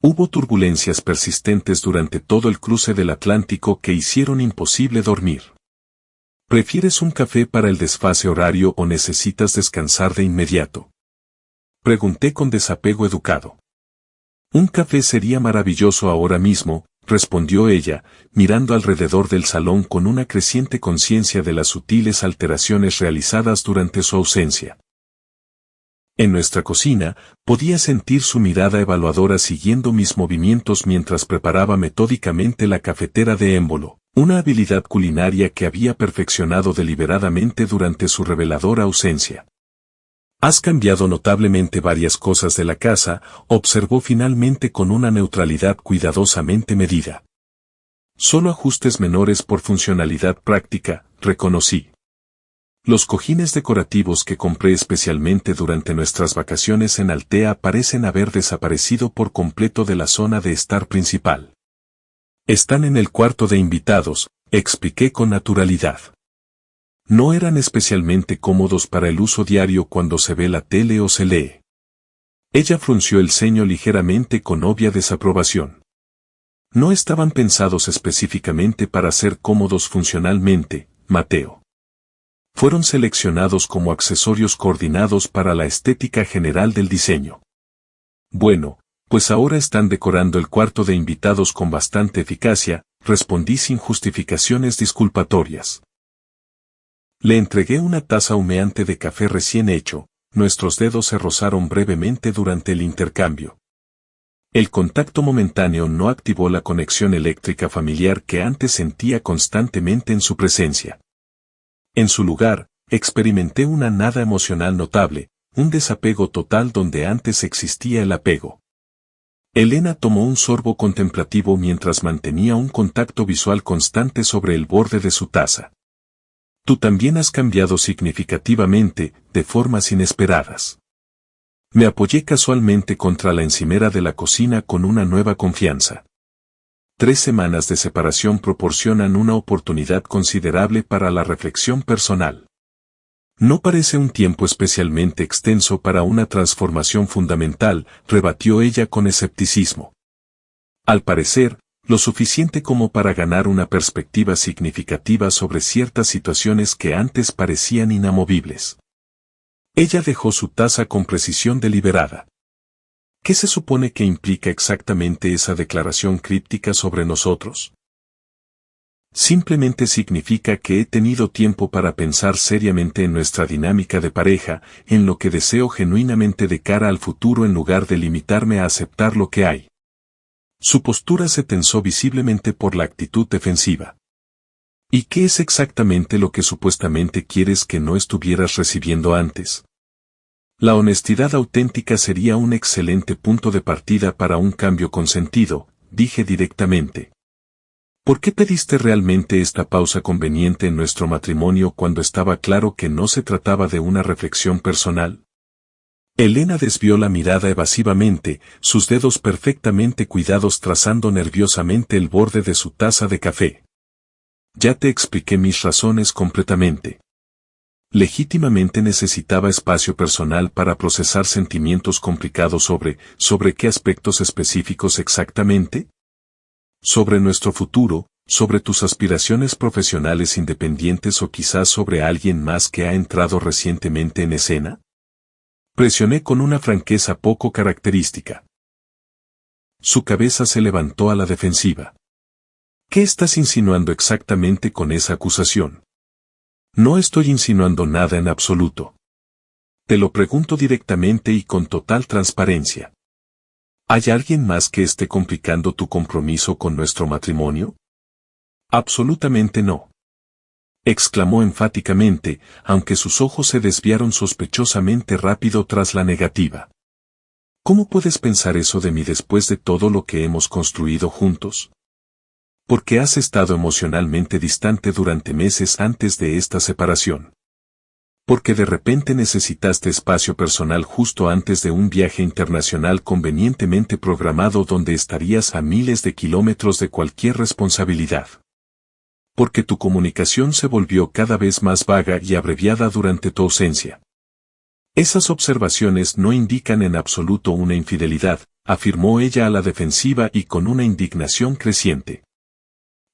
Hubo turbulencias persistentes durante todo el cruce del Atlántico que hicieron imposible dormir. ¿Prefieres un café para el desfase horario o necesitas descansar de inmediato? Pregunté con desapego educado. Un café sería maravilloso ahora mismo, respondió ella, mirando alrededor del salón con una creciente conciencia de las sutiles alteraciones realizadas durante su ausencia. En nuestra cocina, podía sentir su mirada evaluadora siguiendo mis movimientos mientras preparaba metódicamente la cafetera de émbolo, una habilidad culinaria que había perfeccionado deliberadamente durante su reveladora ausencia. «Has cambiado notablemente varias cosas de la casa», observó finalmente con una neutralidad cuidadosamente medida. «Solo ajustes menores por funcionalidad práctica», reconocí. Los cojines decorativos que compré especialmente durante nuestras vacaciones en Altea parecen haber desaparecido por completo de la zona de estar principal. Están en el cuarto de invitados, expliqué con naturalidad. No eran especialmente cómodos para el uso diario cuando se ve la tele o se lee. Ella frunció el ceño ligeramente con obvia desaprobación. No estaban pensados específicamente para ser cómodos funcionalmente, Mateo. Fueron seleccionados como accesorios coordinados para la estética general del diseño. Bueno, pues ahora están decorando el cuarto de invitados con bastante eficacia, respondí sin justificaciones disculpatorias. Le entregué una taza humeante de café recién hecho, nuestros dedos se rozaron brevemente durante el intercambio. El contacto momentáneo no activó la conexión eléctrica familiar que antes sentía constantemente en su presencia. En su lugar, experimenté una nada emocional notable, un desapego total donde antes existía el apego. Elena tomó un sorbo contemplativo mientras mantenía un contacto visual constante sobre el borde de su taza. Tú también has cambiado significativamente, de formas inesperadas. Me apoyé casualmente contra la encimera de la cocina con una nueva confianza. 3 semanas de separación proporcionan una oportunidad considerable para la reflexión personal. No parece un tiempo especialmente extenso para una transformación fundamental, rebatió ella con escepticismo. Al parecer, lo suficiente como para ganar una perspectiva significativa sobre ciertas situaciones que antes parecían inamovibles. Ella dejó su taza con precisión deliberada. ¿Qué se supone que implica exactamente esa declaración críptica sobre nosotros? Simplemente significa que he tenido tiempo para pensar seriamente en nuestra dinámica de pareja, en lo que deseo genuinamente de cara al futuro en lugar de limitarme a aceptar lo que hay. Su postura se tensó visiblemente por la actitud defensiva. ¿Y qué es exactamente lo que supuestamente quieres que no estuvieras recibiendo antes? La honestidad auténtica sería un excelente punto de partida para un cambio consentido, dije directamente. ¿Por qué pediste realmente esta pausa conveniente en nuestro matrimonio cuando estaba claro que no se trataba de una reflexión personal? Elena desvió la mirada evasivamente, sus dedos perfectamente cuidados trazando nerviosamente el borde de su taza de café. Ya te expliqué mis razones completamente. Legítimamente necesitaba espacio personal para procesar sentimientos complicados ¿sobre qué aspectos específicos exactamente? Sobre nuestro futuro, ¿Sobre tus aspiraciones profesionales independientes o quizás sobre alguien más que ha entrado recientemente en escena? Presioné con una franqueza poco característica. Su cabeza se levantó a la defensiva. ¿Qué estás insinuando exactamente con esa acusación? No estoy insinuando nada en absoluto. Te lo pregunto directamente y con total transparencia. ¿Hay alguien más que esté complicando tu compromiso con nuestro matrimonio? Absolutamente no. Exclamó enfáticamente, aunque sus ojos se desviaron sospechosamente rápido tras la negativa. ¿Cómo puedes pensar eso de mí después de todo lo que hemos construido juntos? Porque has estado emocionalmente distante durante meses antes de esta separación. Porque de repente necesitaste espacio personal justo antes de un viaje internacional convenientemente programado donde estarías a miles de kilómetros de cualquier responsabilidad. Porque tu comunicación se volvió cada vez más vaga y abreviada durante tu ausencia. Esas observaciones no indican en absoluto una infidelidad, afirmó ella a la defensiva y con una indignación creciente.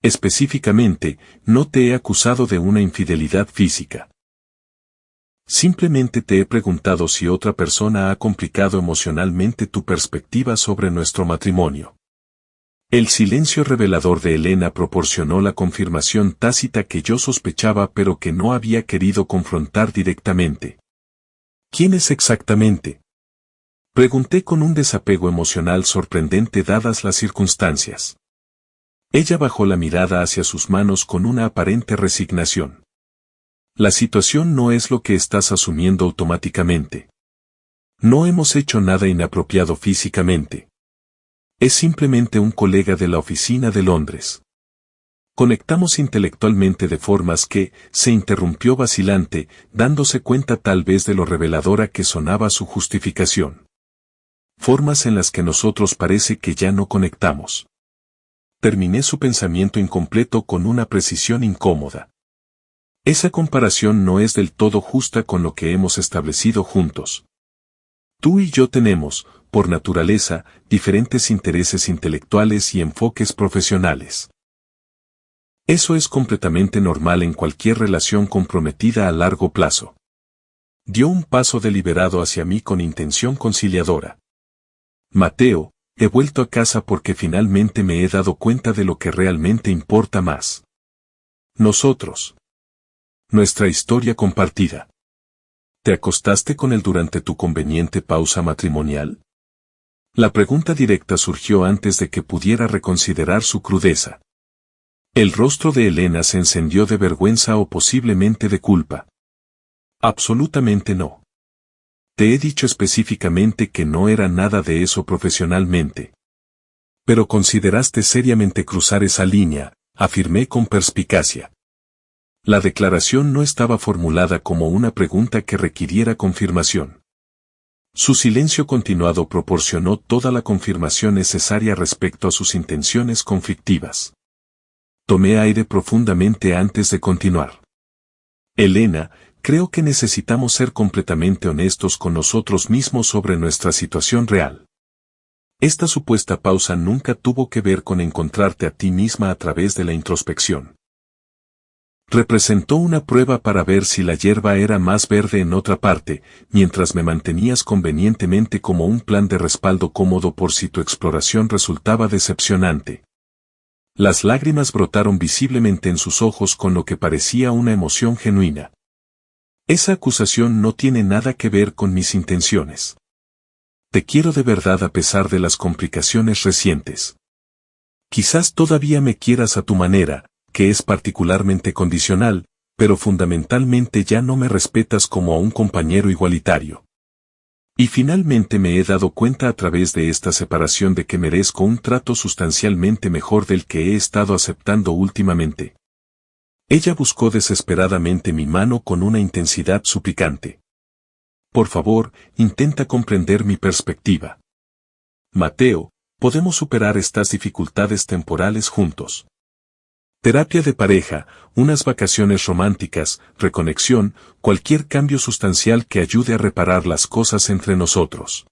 Específicamente, no te he acusado de una infidelidad física. Simplemente te he preguntado si otra persona ha complicado emocionalmente tu perspectiva sobre nuestro matrimonio. El silencio revelador de Elena proporcionó la confirmación tácita que yo sospechaba pero que no había querido confrontar directamente. ¿Quién es exactamente? Pregunté con un desapego emocional sorprendente dadas las circunstancias. Ella bajó la mirada hacia sus manos con una aparente resignación. La situación no es lo que estás asumiendo automáticamente. No hemos hecho nada inapropiado físicamente. Es simplemente un colega de la oficina de Londres. Conectamos intelectualmente de formas que, se interrumpió vacilante, dándose cuenta tal vez de lo reveladora que sonaba su justificación. Formas en las que nosotros parece que ya no conectamos. Terminé su pensamiento incompleto con una precisión incómoda. Esa comparación no es del todo justa con lo que hemos establecido juntos. Tú y yo tenemos, por naturaleza, diferentes intereses intelectuales y enfoques profesionales. Eso es completamente normal en cualquier relación comprometida a largo plazo. Dio un paso deliberado hacia mí con intención conciliadora. Mateo, he vuelto a casa porque finalmente me he dado cuenta de lo que realmente importa más. Nosotros. Nuestra historia compartida. ¿Te acostaste con él durante tu conveniente pausa matrimonial? La pregunta directa surgió antes de que pudiera reconsiderar su crudeza. El rostro de Elena se encendió de vergüenza o posiblemente de culpa. Absolutamente no. Te he dicho específicamente que no era nada de eso profesionalmente. Pero consideraste seriamente cruzar esa línea, afirmé con perspicacia. La declaración no estaba formulada como una pregunta que requiriera confirmación. Su silencio continuado proporcionó toda la confirmación necesaria respecto a sus intenciones conflictivas. Tomé aire profundamente antes de continuar. Elena, creo que necesitamos ser completamente honestos con nosotros mismos sobre nuestra situación real. Esta supuesta pausa nunca tuvo que ver con encontrarte a ti misma a través de la introspección. Representó una prueba para ver si la hierba era más verde en otra parte, mientras me mantenías convenientemente como un plan de respaldo cómodo por si tu exploración resultaba decepcionante. Las lágrimas brotaron visiblemente en sus ojos con lo que parecía una emoción genuina. Esa acusación no tiene nada que ver con mis intenciones. Te quiero de verdad a pesar de las complicaciones recientes. Quizás todavía me quieras a tu manera, que es particularmente condicional, pero fundamentalmente ya no me respetas como a un compañero igualitario. Y finalmente me he dado cuenta a través de esta separación de que merezco un trato sustancialmente mejor del que he estado aceptando últimamente. Ella buscó desesperadamente mi mano con una intensidad suplicante. Por favor, intenta comprender mi perspectiva. Mateo, podemos superar estas dificultades temporales juntos. Terapia de pareja, unas vacaciones románticas, reconexión, cualquier cambio sustancial que ayude a reparar las cosas entre nosotros.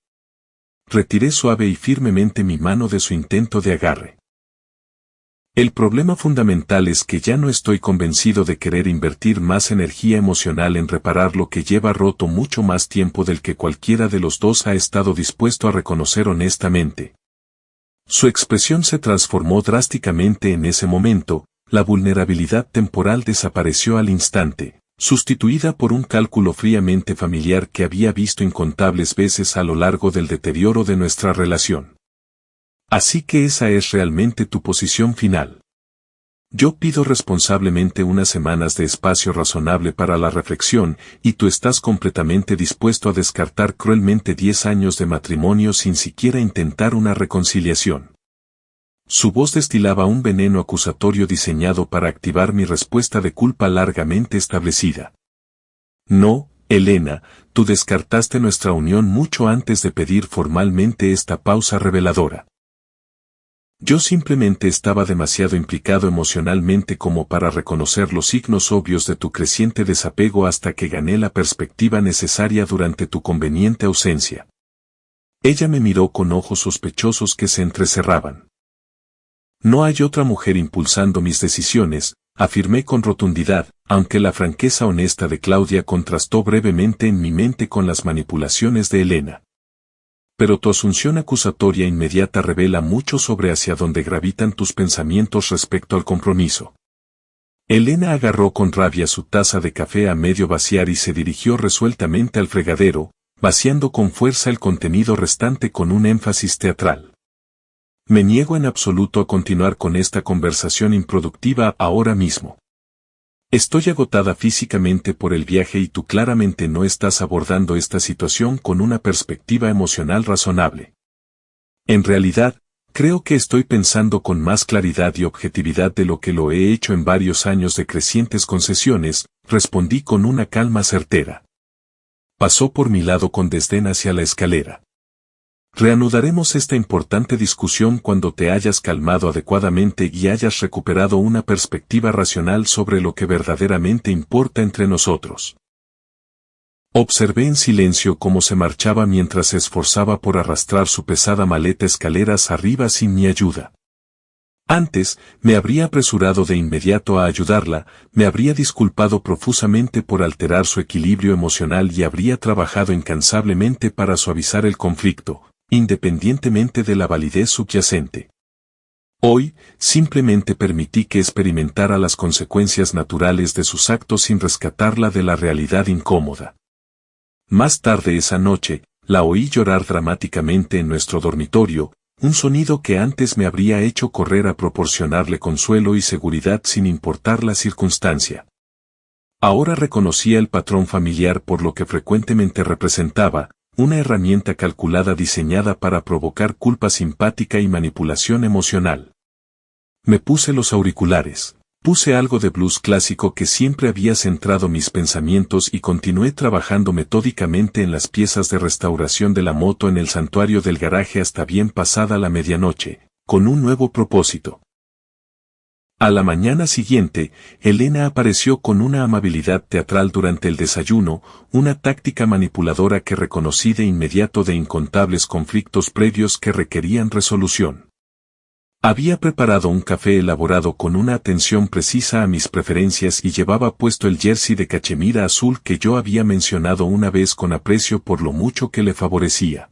Retiré suave y firmemente mi mano de su intento de agarre. El problema fundamental es que ya no estoy convencido de querer invertir más energía emocional en reparar lo que lleva roto mucho más tiempo del que cualquiera de los dos ha estado dispuesto a reconocer honestamente. Su expresión se transformó drásticamente en ese momento, la vulnerabilidad temporal desapareció al instante, sustituida por un cálculo fríamente familiar que había visto incontables veces a lo largo del deterioro de nuestra relación. Así que esa es realmente tu posición final. Yo pido responsablemente unas semanas de espacio razonable para la reflexión, y tú estás completamente dispuesto a descartar cruelmente 10 años de matrimonio sin siquiera intentar una reconciliación. Su voz destilaba un veneno acusatorio diseñado para activar mi respuesta de culpa largamente establecida. No, Elena, tú descartaste nuestra unión mucho antes de pedir formalmente esta pausa reveladora. Yo simplemente estaba demasiado implicado emocionalmente como para reconocer los signos obvios de tu creciente desapego hasta que gané la perspectiva necesaria durante tu conveniente ausencia. Ella me miró con ojos sospechosos que se entrecerraban. No hay otra mujer impulsando mis decisiones, afirmé con rotundidad, aunque la franqueza honesta de Claudia contrastó brevemente en mi mente con las manipulaciones de Elena. Pero tu asunción acusatoria inmediata revela mucho sobre hacia dónde gravitan tus pensamientos respecto al compromiso. Elena agarró con rabia su taza de café a medio vaciar y se dirigió resueltamente al fregadero, vaciando con fuerza el contenido restante con un énfasis teatral. Me niego en absoluto a continuar con esta conversación improductiva ahora mismo. Estoy agotada físicamente por el viaje y tú claramente no estás abordando esta situación con una perspectiva emocional razonable. En realidad, creo que estoy pensando con más claridad y objetividad de lo que lo he hecho en varios años de crecientes concesiones, respondí con una calma certera. Pasó por mi lado con desdén hacia la escalera. Reanudaremos esta importante discusión cuando te hayas calmado adecuadamente y hayas recuperado una perspectiva racional sobre lo que verdaderamente importa entre nosotros. Observé en silencio cómo se marchaba mientras se esforzaba por arrastrar su pesada maleta escaleras arriba sin mi ayuda. Antes, me habría apresurado de inmediato a ayudarla, me habría disculpado profusamente por alterar su equilibrio emocional y habría trabajado incansablemente para suavizar el conflicto, independientemente de la validez subyacente. Hoy, simplemente permití que experimentara las consecuencias naturales de sus actos sin rescatarla de la realidad incómoda. Más tarde esa noche, la oí llorar dramáticamente en nuestro dormitorio, un sonido que antes me habría hecho correr a proporcionarle consuelo y seguridad sin importar la circunstancia. Ahora reconocía el patrón familiar por lo que frecuentemente representaba, una herramienta calculada diseñada para provocar culpa simpática y manipulación emocional. Me puse los auriculares, puse algo de blues clásico que siempre había centrado mis pensamientos y continué trabajando metódicamente en las piezas de restauración de la moto en el santuario del garaje hasta bien pasada la medianoche, con un nuevo propósito. A la mañana siguiente, Elena apareció con una amabilidad teatral durante el desayuno, una táctica manipuladora que reconocí de inmediato de incontables conflictos previos que requerían resolución. Había preparado un café elaborado con una atención precisa a mis preferencias y llevaba puesto el jersey de cachemira azul que yo había mencionado una vez con aprecio por lo mucho que le favorecía.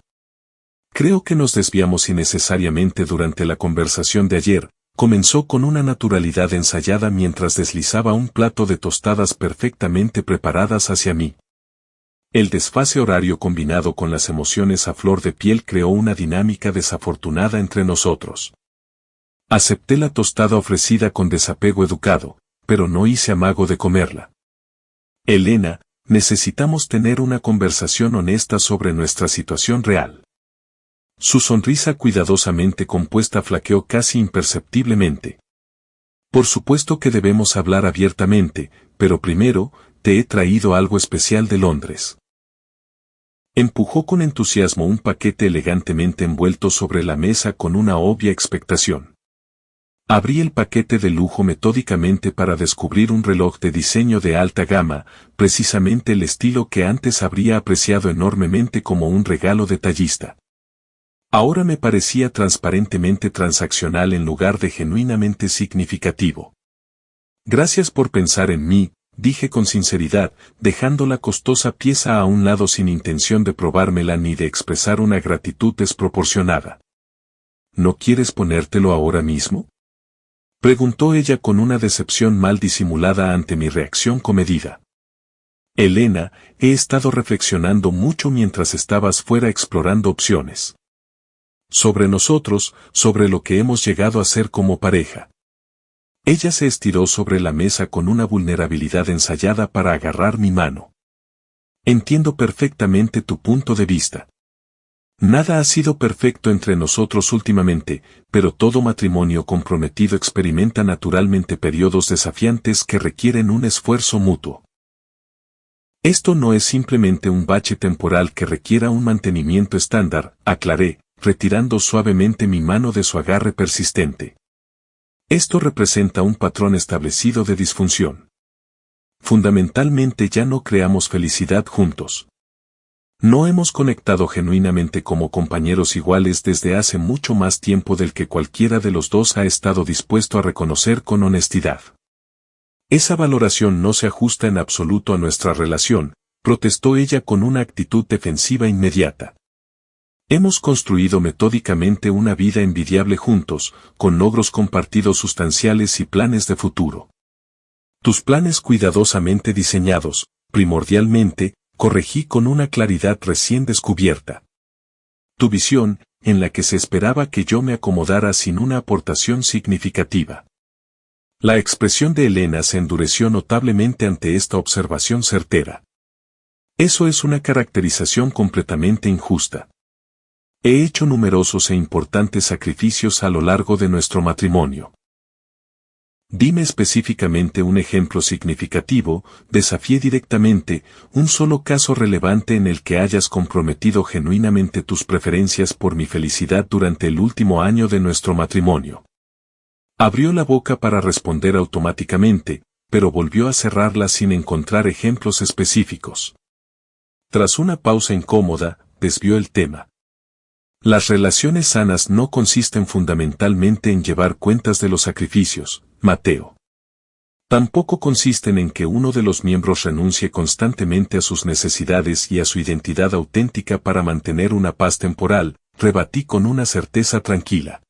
Creo que nos desviamos innecesariamente durante la conversación de ayer. Comenzó con una naturalidad ensayada mientras deslizaba un plato de tostadas perfectamente preparadas hacia mí. El desfase horario combinado con las emociones a flor de piel creó una dinámica desafortunada entre nosotros. Acepté la tostada ofrecida con desapego educado, pero no hice amago de comerla. Elena, necesitamos tener una conversación honesta sobre nuestra situación real. Su sonrisa cuidadosamente compuesta flaqueó casi imperceptiblemente. Por supuesto que debemos hablar abiertamente, pero primero, te he traído algo especial de Londres. Empujó con entusiasmo un paquete elegantemente envuelto sobre la mesa con una obvia expectación. Abrí el paquete de lujo metódicamente para descubrir un reloj de diseño de alta gama, precisamente el estilo que antes habría apreciado enormemente como un regalo detallista. Ahora me parecía transparentemente transaccional en lugar de genuinamente significativo. Gracias por pensar en mí, dije con sinceridad, dejando la costosa pieza a un lado sin intención de probármela ni de expresar una gratitud desproporcionada. ¿No quieres ponértelo ahora mismo?, preguntó ella con una decepción mal disimulada ante mi reacción comedida. Elena, he estado reflexionando mucho mientras estabas fuera explorando opciones. Sobre nosotros, sobre lo que hemos llegado a ser como pareja. Ella se estiró sobre la mesa con una vulnerabilidad ensayada para agarrar mi mano. Entiendo perfectamente tu punto de vista. Nada ha sido perfecto entre nosotros últimamente, pero todo matrimonio comprometido experimenta naturalmente periodos desafiantes que requieren un esfuerzo mutuo. Esto no es simplemente un bache temporal que requiera un mantenimiento estándar, aclaré, retirando suavemente mi mano de su agarre persistente. Esto representa un patrón establecido de disfunción. Fundamentalmente ya no creamos felicidad juntos. No hemos conectado genuinamente como compañeros iguales desde hace mucho más tiempo del que cualquiera de los dos ha estado dispuesto a reconocer con honestidad. Esa valoración no se ajusta en absoluto a nuestra relación, protestó ella con una actitud defensiva inmediata. Hemos construido metódicamente una vida envidiable juntos, con logros compartidos sustanciales y planes de futuro. Tus planes cuidadosamente diseñados, primordialmente, corregí con una claridad recién descubierta. Tu visión, en la que se esperaba que yo me acomodara sin una aportación significativa. La expresión de Elena se endureció notablemente ante esta observación certera. Eso es una caracterización completamente injusta. He hecho numerosos e importantes sacrificios a lo largo de nuestro matrimonio. Dime específicamente un ejemplo significativo, desafié directamente, un solo caso relevante en el que hayas comprometido genuinamente tus preferencias por mi felicidad durante el último año de nuestro matrimonio. Abrió la boca para responder automáticamente, pero volvió a cerrarla sin encontrar ejemplos específicos. Tras una pausa incómoda, desvió el tema. Las relaciones sanas no consisten fundamentalmente en llevar cuentas de los sacrificios, Mateo. Tampoco consisten en que uno de los miembros renuncie constantemente a sus necesidades y a su identidad auténtica para mantener una paz temporal, rebatí con una certeza tranquila.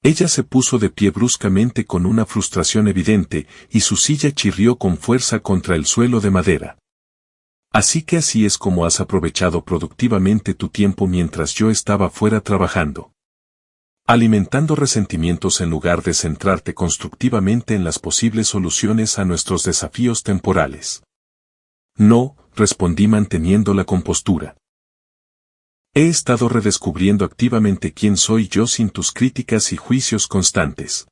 Ella se puso de pie bruscamente con una frustración evidente, y su silla chirrió con fuerza contra el suelo de madera. Así que así es como has aprovechado productivamente tu tiempo mientras yo estaba fuera trabajando. Alimentando resentimientos en lugar de centrarte constructivamente en las posibles soluciones a nuestros desafíos temporales. No, respondí manteniendo la compostura. He estado redescubriendo activamente quién soy yo sin tus críticas y juicios constantes.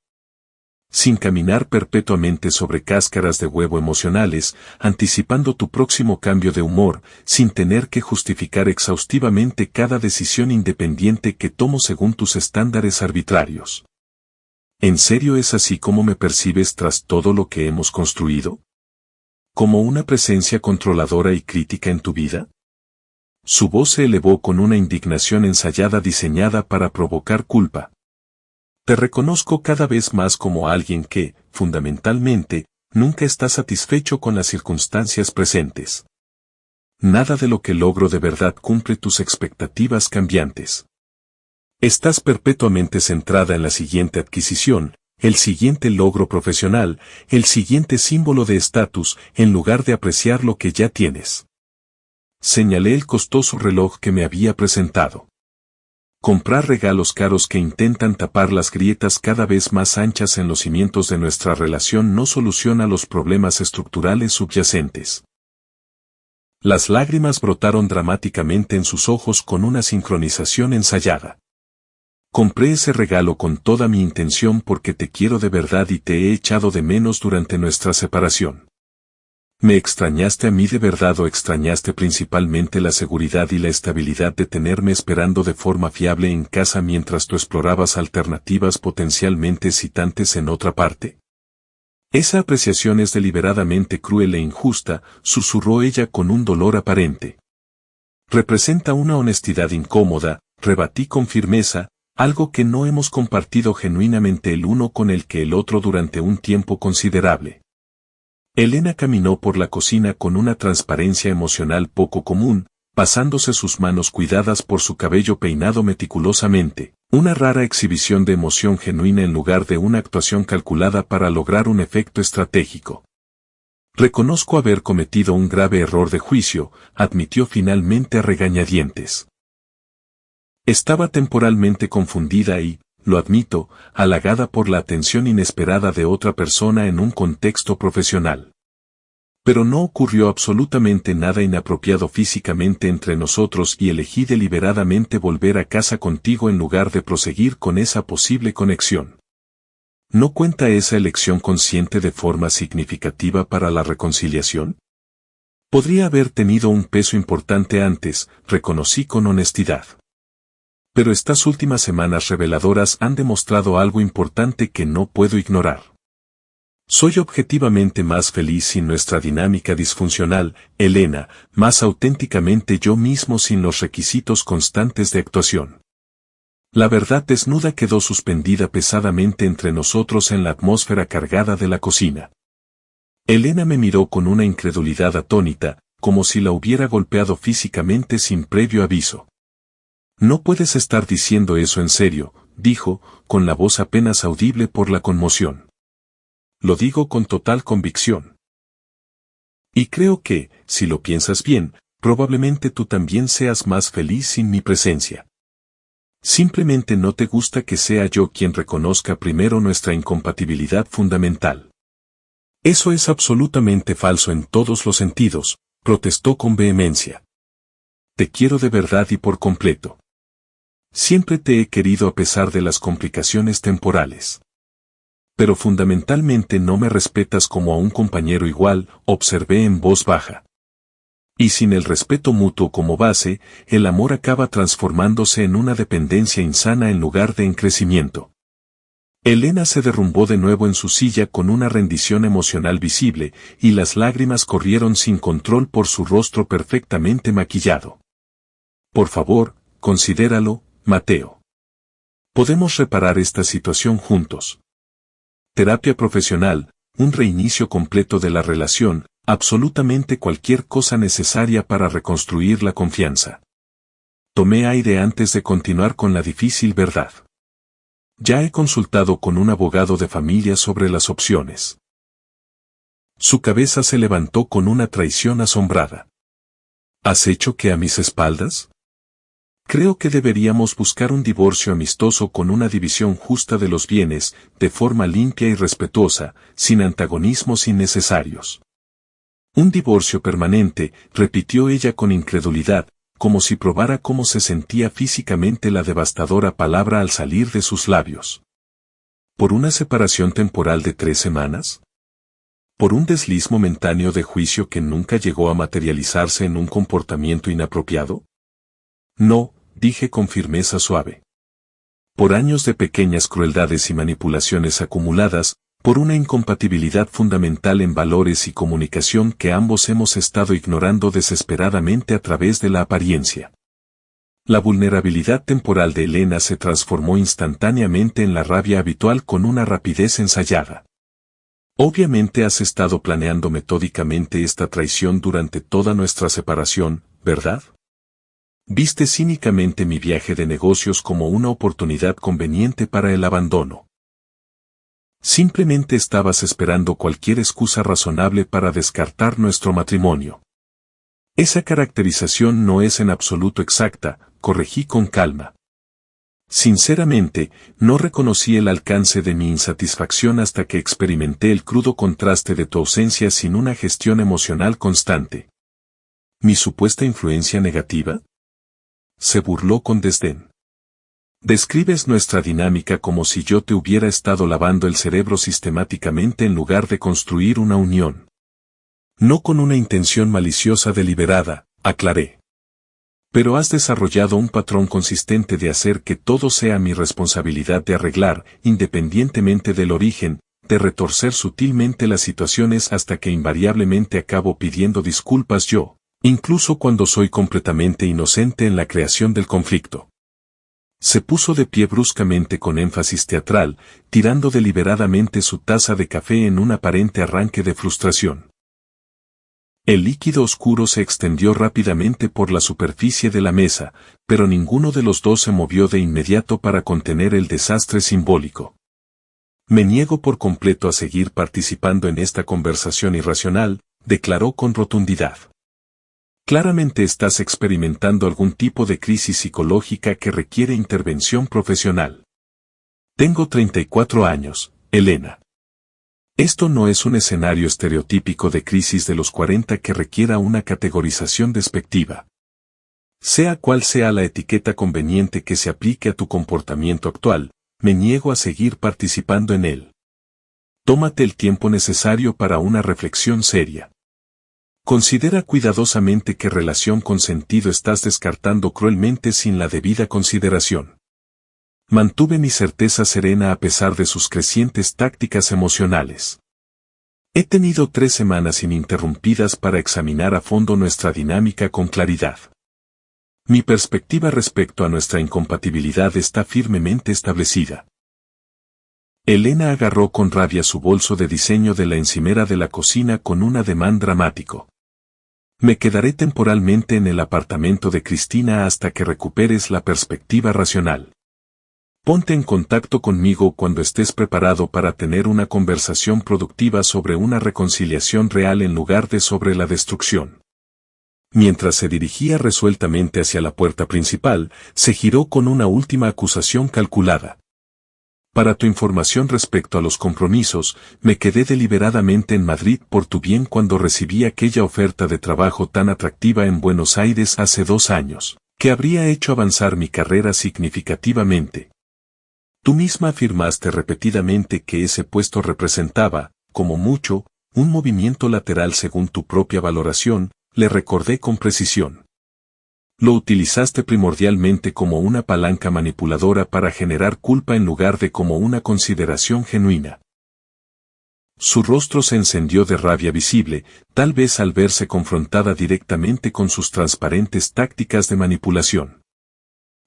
Sin caminar perpetuamente sobre cáscaras de huevo emocionales, anticipando tu próximo cambio de humor, sin tener que justificar exhaustivamente cada decisión independiente que tomo según tus estándares arbitrarios. ¿En serio es así como me percibes tras todo lo que hemos construido? ¿Como una presencia controladora y crítica en tu vida? Su voz se elevó con una indignación ensayada diseñada para provocar culpa. Te reconozco cada vez más como alguien que, fundamentalmente, nunca está satisfecho con las circunstancias presentes. Nada de lo que logro de verdad cumple tus expectativas cambiantes. Estás perpetuamente centrada en la siguiente adquisición, el siguiente logro profesional, el siguiente símbolo de estatus, en lugar de apreciar lo que ya tienes. Señalé el costoso reloj que me había presentado. Comprar regalos caros que intentan tapar las grietas cada vez más anchas en los cimientos de nuestra relación no soluciona los problemas estructurales subyacentes. Las lágrimas brotaron dramáticamente en sus ojos con una sincronización ensayada. Compré ese regalo con toda mi intención porque te quiero de verdad y te he echado de menos durante nuestra separación. ¿Me extrañaste a mí de verdad o extrañaste principalmente la seguridad y la estabilidad de tenerme esperando de forma fiable en casa mientras tú explorabas alternativas potencialmente excitantes en otra parte? Esa apreciación es deliberadamente cruel e injusta, susurró ella con un dolor aparente. Representa una honestidad incómoda, rebatí con firmeza, algo que no hemos compartido genuinamente el uno con el otro durante un tiempo considerable. Elena caminó por la cocina con una transparencia emocional poco común, pasándose sus manos cuidadas por su cabello peinado meticulosamente, una rara exhibición de emoción genuina en lugar de una actuación calculada para lograr un efecto estratégico. Reconozco haber cometido un grave error de juicio, admitió finalmente a regañadientes. Estaba temporalmente confundida y, lo admito, halagada por la atención inesperada de otra persona en un contexto profesional. Pero no ocurrió absolutamente nada inapropiado físicamente entre nosotros y elegí deliberadamente volver a casa contigo en lugar de proseguir con esa posible conexión. ¿No cuenta esa elección consciente de forma significativa para la reconciliación? Podría haber tenido un peso importante antes, reconocí con honestidad. Pero estas últimas semanas reveladoras han demostrado algo importante que no puedo ignorar. Soy objetivamente más feliz sin nuestra dinámica disfuncional, Elena, más auténticamente yo mismo sin los requisitos constantes de actuación. La verdad desnuda quedó suspendida pesadamente entre nosotros en la atmósfera cargada de la cocina. Elena me miró con una incredulidad atónita, como si la hubiera golpeado físicamente sin previo aviso. No puedes estar diciendo eso en serio, dijo, con la voz apenas audible por la conmoción. Lo digo con total convicción. Y creo que, si lo piensas bien, probablemente tú también seas más feliz sin mi presencia. Simplemente no te gusta que sea yo quien reconozca primero nuestra incompatibilidad fundamental. Eso es absolutamente falso en todos los sentidos, protestó con vehemencia. Te quiero de verdad y por completo. Siempre te he querido a pesar de las complicaciones temporales. Pero fundamentalmente no me respetas como a un compañero igual, observé en voz baja. Y sin el respeto mutuo como base, el amor acaba transformándose en una dependencia insana en lugar de en crecimiento. Elena se derrumbó de nuevo en su silla con una rendición emocional visible, y las lágrimas corrieron sin control por su rostro perfectamente maquillado. Por favor, considéralo, Mateo. Podemos reparar esta situación juntos. Terapia profesional, un reinicio completo de la relación, absolutamente cualquier cosa necesaria para reconstruir la confianza. Tomé aire antes de continuar con la difícil verdad. Ya he consultado con un abogado de familia sobre las opciones. Su cabeza se levantó con una traición asombrada. ¿Has hecho qué a mis espaldas? Creo que deberíamos buscar un divorcio amistoso con una división justa de los bienes, de forma limpia y respetuosa, sin antagonismos innecesarios. Un divorcio permanente, repitió ella con incredulidad, como si probara cómo se sentía físicamente la devastadora palabra al salir de sus labios. ¿Por una separación temporal de 3 semanas? ¿Por un desliz momentáneo de juicio que nunca llegó a materializarse en un comportamiento inapropiado? No, dije con firmeza suave. Por años de pequeñas crueldades y manipulaciones acumuladas, por una incompatibilidad fundamental en valores y comunicación que ambos hemos estado ignorando desesperadamente a través de la apariencia. La vulnerabilidad temporal de Elena se transformó instantáneamente en la rabia habitual con una rapidez ensayada. Obviamente has estado planeando metódicamente esta traición durante toda nuestra separación, ¿verdad? Viste cínicamente mi viaje de negocios como una oportunidad conveniente para el abandono. Simplemente estabas esperando cualquier excusa razonable para descartar nuestro matrimonio. Esa caracterización no es en absoluto exacta, corregí con calma. Sinceramente, no reconocí el alcance de mi insatisfacción hasta que experimenté el crudo contraste de tu ausencia sin una gestión emocional constante. ¿Mi supuesta influencia negativa? Se burló con desdén. Describes nuestra dinámica como si yo te hubiera estado lavando el cerebro sistemáticamente en lugar de construir una unión. No con una intención maliciosa deliberada, aclaré. Pero has desarrollado un patrón consistente de hacer que todo sea mi responsabilidad de arreglar, independientemente del origen, de retorcer sutilmente las situaciones hasta que invariablemente acabo pidiendo disculpas yo, incluso cuando soy completamente inocente en la creación del conflicto. Se puso de pie bruscamente con énfasis teatral, tirando deliberadamente su taza de café en un aparente arranque de frustración. El líquido oscuro se extendió rápidamente por la superficie de la mesa, pero ninguno de los dos se movió de inmediato para contener el desastre simbólico. Me niego por completo a seguir participando en esta conversación irracional, declaró con rotundidad. Claramente estás experimentando algún tipo de crisis psicológica que requiere intervención profesional. Tengo 34 años, Elena. Esto no es un escenario estereotípico de crisis de los 40 que requiera una categorización despectiva. Sea cual sea la etiqueta conveniente que se aplique a tu comportamiento actual, me niego a seguir participando en él. Tómate el tiempo necesario para una reflexión seria. Considera cuidadosamente qué relación con sentido estás descartando cruelmente sin la debida consideración. Mantuve mi certeza serena a pesar de sus crecientes tácticas emocionales. He tenido 3 semanas ininterrumpidas para examinar a fondo nuestra dinámica con claridad. Mi perspectiva respecto a nuestra incompatibilidad está firmemente establecida. Elena agarró con rabia su bolso de diseño de la encimera de la cocina con un ademán dramático. Me quedaré temporalmente en el apartamento de Cristina hasta que recuperes la perspectiva racional. Ponte en contacto conmigo cuando estés preparado para tener una conversación productiva sobre una reconciliación real en lugar de sobre la destrucción. Mientras se dirigía resueltamente hacia la puerta principal, se giró con una última acusación calculada. Para tu información respecto a los compromisos, me quedé deliberadamente en Madrid por tu bien cuando recibí aquella oferta de trabajo tan atractiva en Buenos Aires hace 2 años, que habría hecho avanzar mi carrera significativamente. Tú misma afirmaste repetidamente que ese puesto representaba, como mucho, un movimiento lateral según tu propia valoración, le recordé con precisión. Lo utilizaste primordialmente como una palanca manipuladora para generar culpa en lugar de como una consideración genuina. Su rostro se encendió de rabia visible, tal vez al verse confrontada directamente con sus transparentes tácticas de manipulación.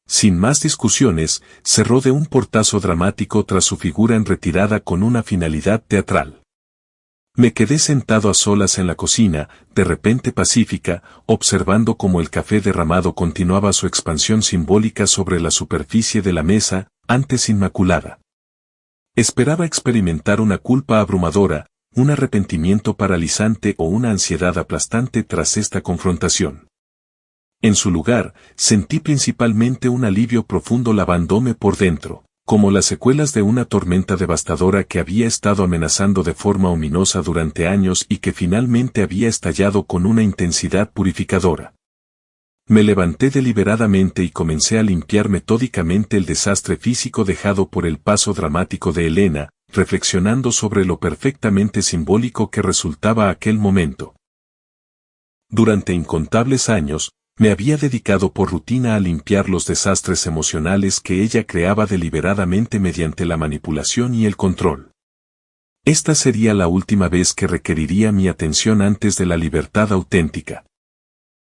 Sin más discusiones, cerró de un portazo dramático tras su figura en retirada con una finalidad teatral. Me quedé sentado a solas en la cocina, de repente pacífica, observando cómo el café derramado continuaba su expansión simbólica sobre la superficie de la mesa, antes inmaculada. Esperaba experimentar una culpa abrumadora, un arrepentimiento paralizante o una ansiedad aplastante tras esta confrontación. En su lugar, sentí principalmente un alivio profundo lavándome por dentro, como las secuelas de una tormenta devastadora que había estado amenazando de forma ominosa durante años y que finalmente había estallado con una intensidad purificadora. Me levanté deliberadamente y comencé a limpiar metódicamente el desastre físico dejado por el paso dramático de Elena, reflexionando sobre lo perfectamente simbólico que resultaba aquel momento. Durante incontables años, me había dedicado por rutina a limpiar los desastres emocionales que ella creaba deliberadamente mediante la manipulación y el control. Esta sería la última vez que requeriría mi atención antes de la libertad auténtica.